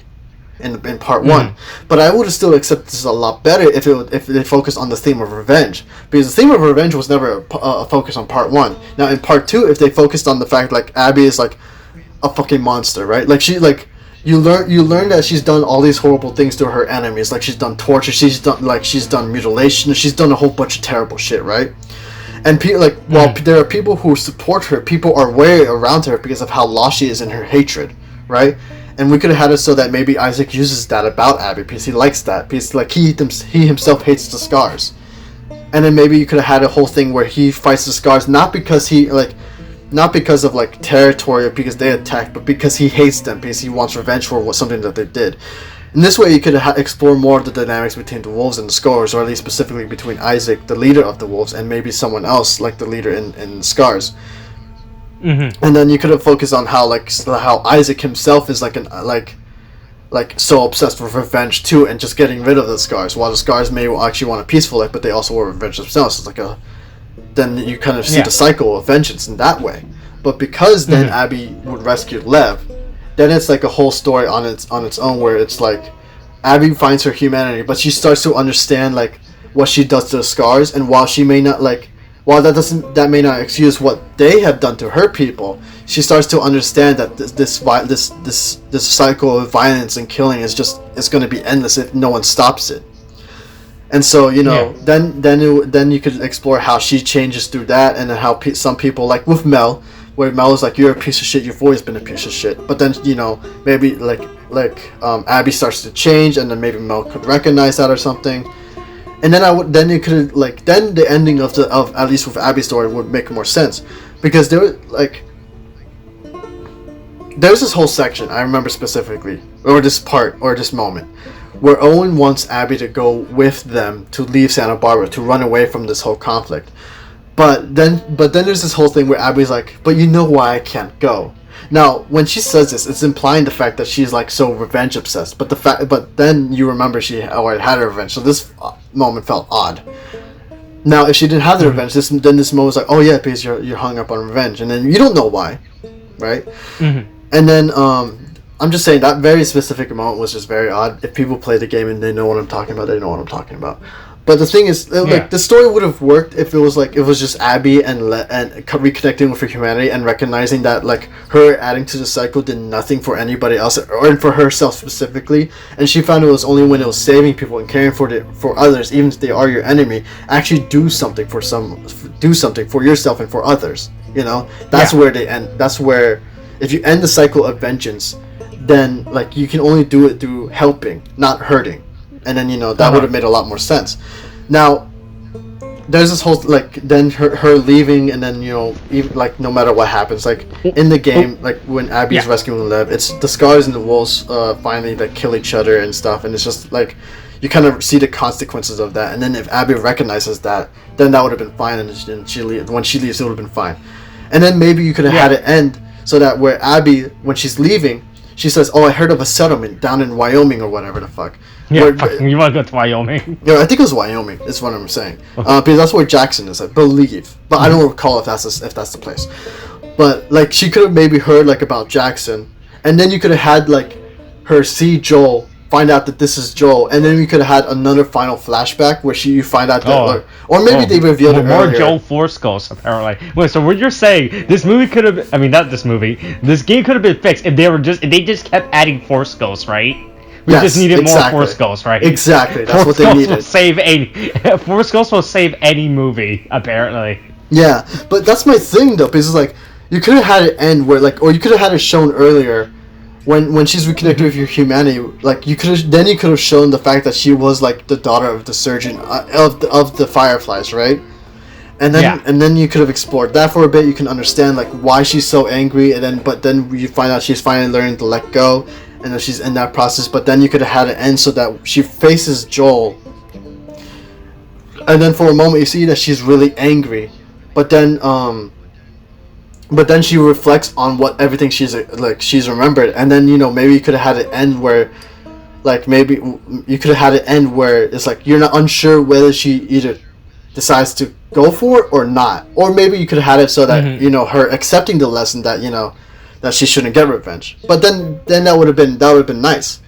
in part 1. But I would have still accepted this a lot better if they focused on the theme of revenge, because the theme of revenge was never a focus on part 1. Now in part 2, if they focused on the fact Abby is like a fucking monster, right? You learn that she's done all these horrible things to her enemies, she's done torture, she's done mutilation, she's done a whole bunch of terrible shit, right? And while there are people who support her, people are wary around her because of how lost she is in her hatred, right? And we could have had it so that maybe Isaac uses that about Abby because he likes that, because he himself hates the Scars, and then maybe you could have had a whole thing where he fights the Scars not because of territory or because they attacked, but because he hates them, because he wants revenge for something that they did. In this way, you could explore more of the dynamics between the wolves and the Scars, or at least specifically between Isaac, the leader of the wolves, and maybe someone else like the leader in Scars. And then you could have focused on how Isaac himself is so obsessed with revenge too, and just getting rid of the Scars, while the Scars may actually want a peaceful life, but they also want revenge themselves. It's then you kind of see the cycle of vengeance in that way. But because then Abby would rescue Lev, then it's like a whole story on its own, where it's like Abby finds her humanity, but she starts to understand what she does to the Scars, and while she may not while that may not excuse what they have done to her people, she starts to understand that this cycle of violence and killing is going to be endless if no one stops it. And so, you know, then you could explore how she changes through that, and then how some people, like with Mel, where Mel is like, you're a piece of shit, you've always been a piece of shit. But then, you know, maybe Abby starts to change, and then maybe Mel could recognize that or something. And then you could then the ending of at least with Abby's story would make more sense, because there's this whole section I remember specifically, or this part or this moment, where Owen wants Abby to go with them to leave Santa Barbara, to run away from this whole conflict. But then there's this whole thing where Abby's like, but you know why I can't go. Now, when she says this, it's implying the fact that she's like so revenge obsessed. But then you remember she already had her revenge, so this moment felt odd. Now, if she didn't have the revenge, then this moment was like, oh yeah, because you're hung up on revenge, and then you don't know why, right? Mm-hmm. And then I'm just saying that very specific moment was just very odd. If people play the game and they know what I'm talking about, they know what I'm talking about. But the thing is, like, the story would have worked if it was just Abby and reconnecting with her humanity and recognizing that, like, her adding to the cycle did nothing for anybody else or for herself specifically, and she found it was only when it was saving people and caring for others, even if they are your enemy, actually do something for yourself and for others. You know, that's where they end. That's where, if you end the cycle of vengeance, then, like, you can only do it through helping, not hurting. And then, you know, that would have made a lot more sense. Now, there's this whole, like, then her leaving, and then, you know, even, like, no matter what happens, like, in the game, like, when Abby's rescuing Lev, it's the Scars and the Wolves finally, like, kill each other and stuff, and it's just, like, you kind of see the consequences of that. And then if Abby recognizes that, then that would have been fine, and when she leaves, it would have been fine. And then maybe you could have had it end so that where Abby, when she's leaving, she says, oh, I heard of a settlement down in Wyoming or whatever the fuck. Yeah, you want to go to Wyoming? Yeah, I think it was Wyoming, is what I'm saying. Because that's where Jackson is, I believe. But I don't recall if that's the place. But, like, she could have maybe heard, like, about Jackson. And then you could have had, like, her see Joel, find out that this is Joel. And then we could have had another final flashback where you find out that... or maybe they revealed it earlier. More Joel Force Ghosts, apparently. Wait, so what you're saying, this movie could have... I mean, not this movie. This game could have been fixed if they just kept adding Force Ghosts, right? We just needed more Force Ghosts, right? Exactly, that's what they needed. Force Ghosts will save any movie, apparently. Yeah, but that's my thing, though, because, like, you could have had it end where, like, or you could have had it shown earlier, when she's reconnected with your humanity, like, you could have shown the fact that she was, like, the daughter of the surgeon, of the Fireflies, right? And then you could have explored that for a bit. You can understand, like, why she's so angry, but then you find out she's finally learning to let go, and that she's in that process. But then you could have had it end so that she faces Joel, and then for a moment you see that she's really angry, but then she reflects on everything she's remembered, and then, you know, maybe you could have had it end where, like, maybe you could have had it end where it's like you're not unsure whether she either decides to go for it or not, or maybe you could have had it so that you know, her accepting the lesson that, you know, that she shouldn't get revenge. But then that would have been nice.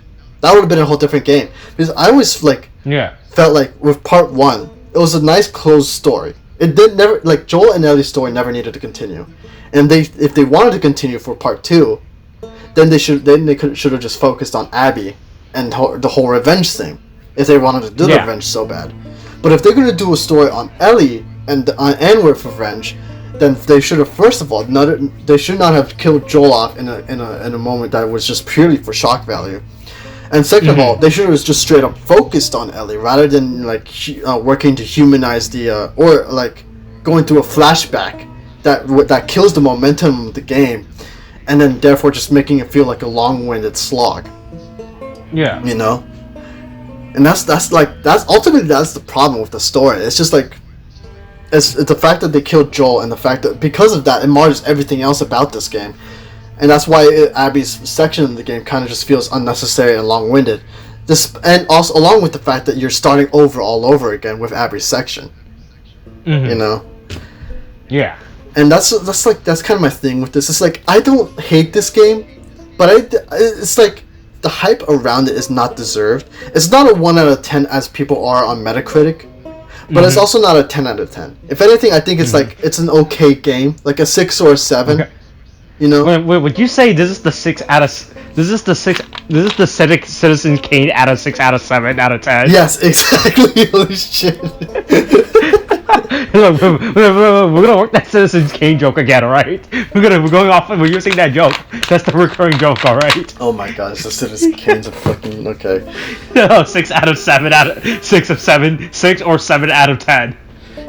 That would have been a whole different game, because I always felt like with part 1 it was a nice closed story. It did never, like, Joel and Ellie's story never needed to continue, and if they wanted to continue for part 2, then they should have just focused on Abby and the whole revenge thing, if they wanted to do the revenge so bad. But if they're going to do a story on Ellie and with revenge, then they should have, first of all, they should not have killed Joel off in a moment that was just purely for shock value. And second of all, they should have just straight up focused on Ellie rather than, like, working to humanize or, like, going through a flashback that kills the momentum of the game, and then therefore just making it feel like a long-winded slog. Yeah. You know? And that's ultimately the problem with the story. It's just like, it's the fact that they killed Joel, and the fact that because of that it mars everything else about this game, and that's why Abby's section of the game kind of just feels unnecessary and long-winded. And also along with the fact that you're starting all over again with Abby's section. You know. Yeah. And that's kind of my thing with this. It's like, I don't hate this game, but it's like, the hype around it is not deserved. It's not a 1 out of 10 as people are on Metacritic, but it's also not a 10 out of 10. If anything, I think it's like it's an okay game, like a 6 or a 7. Okay. You know? Wait, would you say this is the Citizen Kane out of 6 out of 7 out of 10? Yes, exactly. Holy shit. Look, we're gonna work that Citizen Kane joke again, alright? We're going off we're using that joke. That's the recurring joke, alright? Oh my gosh, the Citizen Kane's a fucking okay. No, 6 out of 7 out of 6 of 7, 6 or 7 out of 10.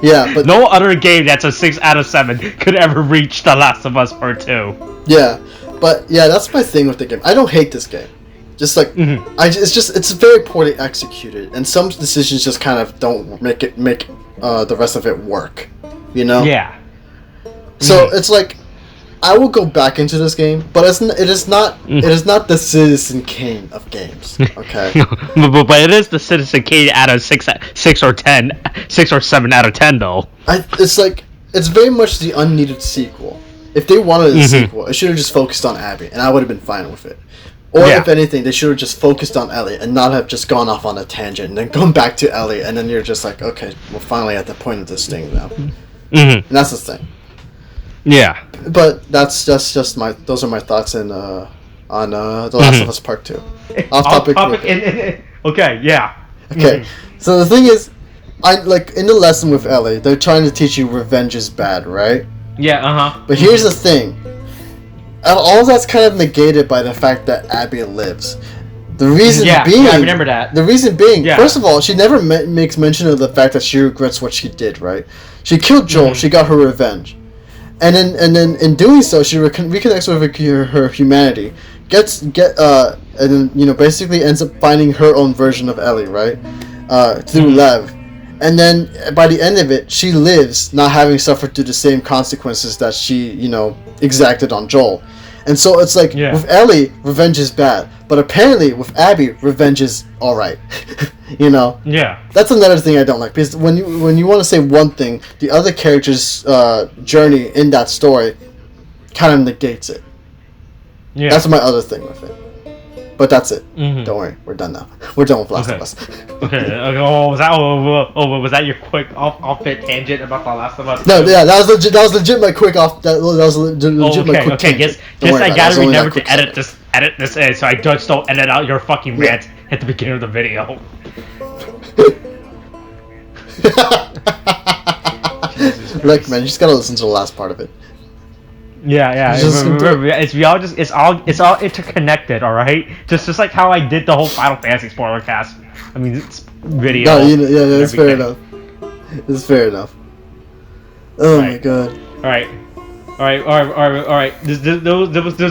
Yeah, but no other game that's a 6 out of 7 could ever reach The Last of Us Part 2. Yeah, but yeah, that's my thing with the game. I don't hate this game. Just like it's very poorly executed, and some decisions just kind of don't make the rest of it work. You know? Yeah. So it's like I will go back into this game, but it is not the Citizen Kane of games. Okay. but it is the Citizen Kane out of 6 or 10, 6 or 7 out of 10 though. It's very much the unneeded sequel. If they wanted a sequel, it should have just focused on Abby, and I would have been fine with it. Or if anything, they should have just focused on Ellie and not have just gone off on a tangent and then gone back to Ellie, and then you're just like, okay, we're finally at the point of this thing now. And that's the thing. Yeah. But those are my thoughts on The Last of Us Part 2. Off topic. Okay, yeah. Okay. So the thing is, in the lesson with Ellie, they're trying to teach you revenge is bad, right? Yeah, But here's the thing. All that's kind of negated by the fact that Abby lives. The reason being... I remember that. The reason being, first of all, she never makes mention of the fact that she regrets what she did, right? She killed Joel, she got her revenge. And then in doing so, she reconnects with her humanity. And then, basically ends up finding her own version of Ellie, right? Through Lev. And then, by the end of it, she lives, not having suffered through the same consequences that she, exacted on Joel. And so it's like, with Ellie, revenge is bad. But apparently, with Abby, revenge is alright. Yeah. That's another thing I don't like. Because when you want to say one thing, the other character's journey in that story kind of negates it. Yeah. That's my other thing with it. But that's it. Don't worry, we're done now. We're done with Last of Us. Okay. Was that your quick off-bit tangent about The Last of Us? No, yeah, that was legit my quick off. That was legit my quick tangent. Guess I gotta remember to edit this in, so I just don't edit out your fucking rant at the beginning of the video. Look, man, you just gotta listen to the last part of it. Yeah. It's all interconnected, all right. Just like how I did the whole Final Fantasy spoiler cast. I mean, it's video. No, it's fair enough. It's fair enough. Oh my god. All right. This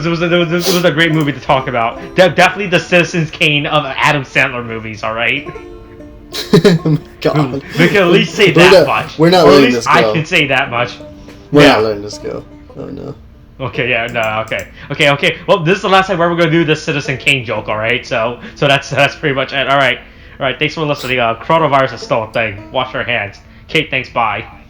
was a great movie to talk about. Definitely the Citizen Kane of Adam Sandler movies. All right. God. We can at least say that much. We're not letting this go. I can say that much. We're not letting this go. Oh no. Okay, yeah, no, okay. Well, this is the last time we're ever gonna do the Citizen Kane joke, all right? So that's pretty much it. All right. Thanks for listening. Coronavirus is still a thing. Wash your hands. Kate, thanks. Bye.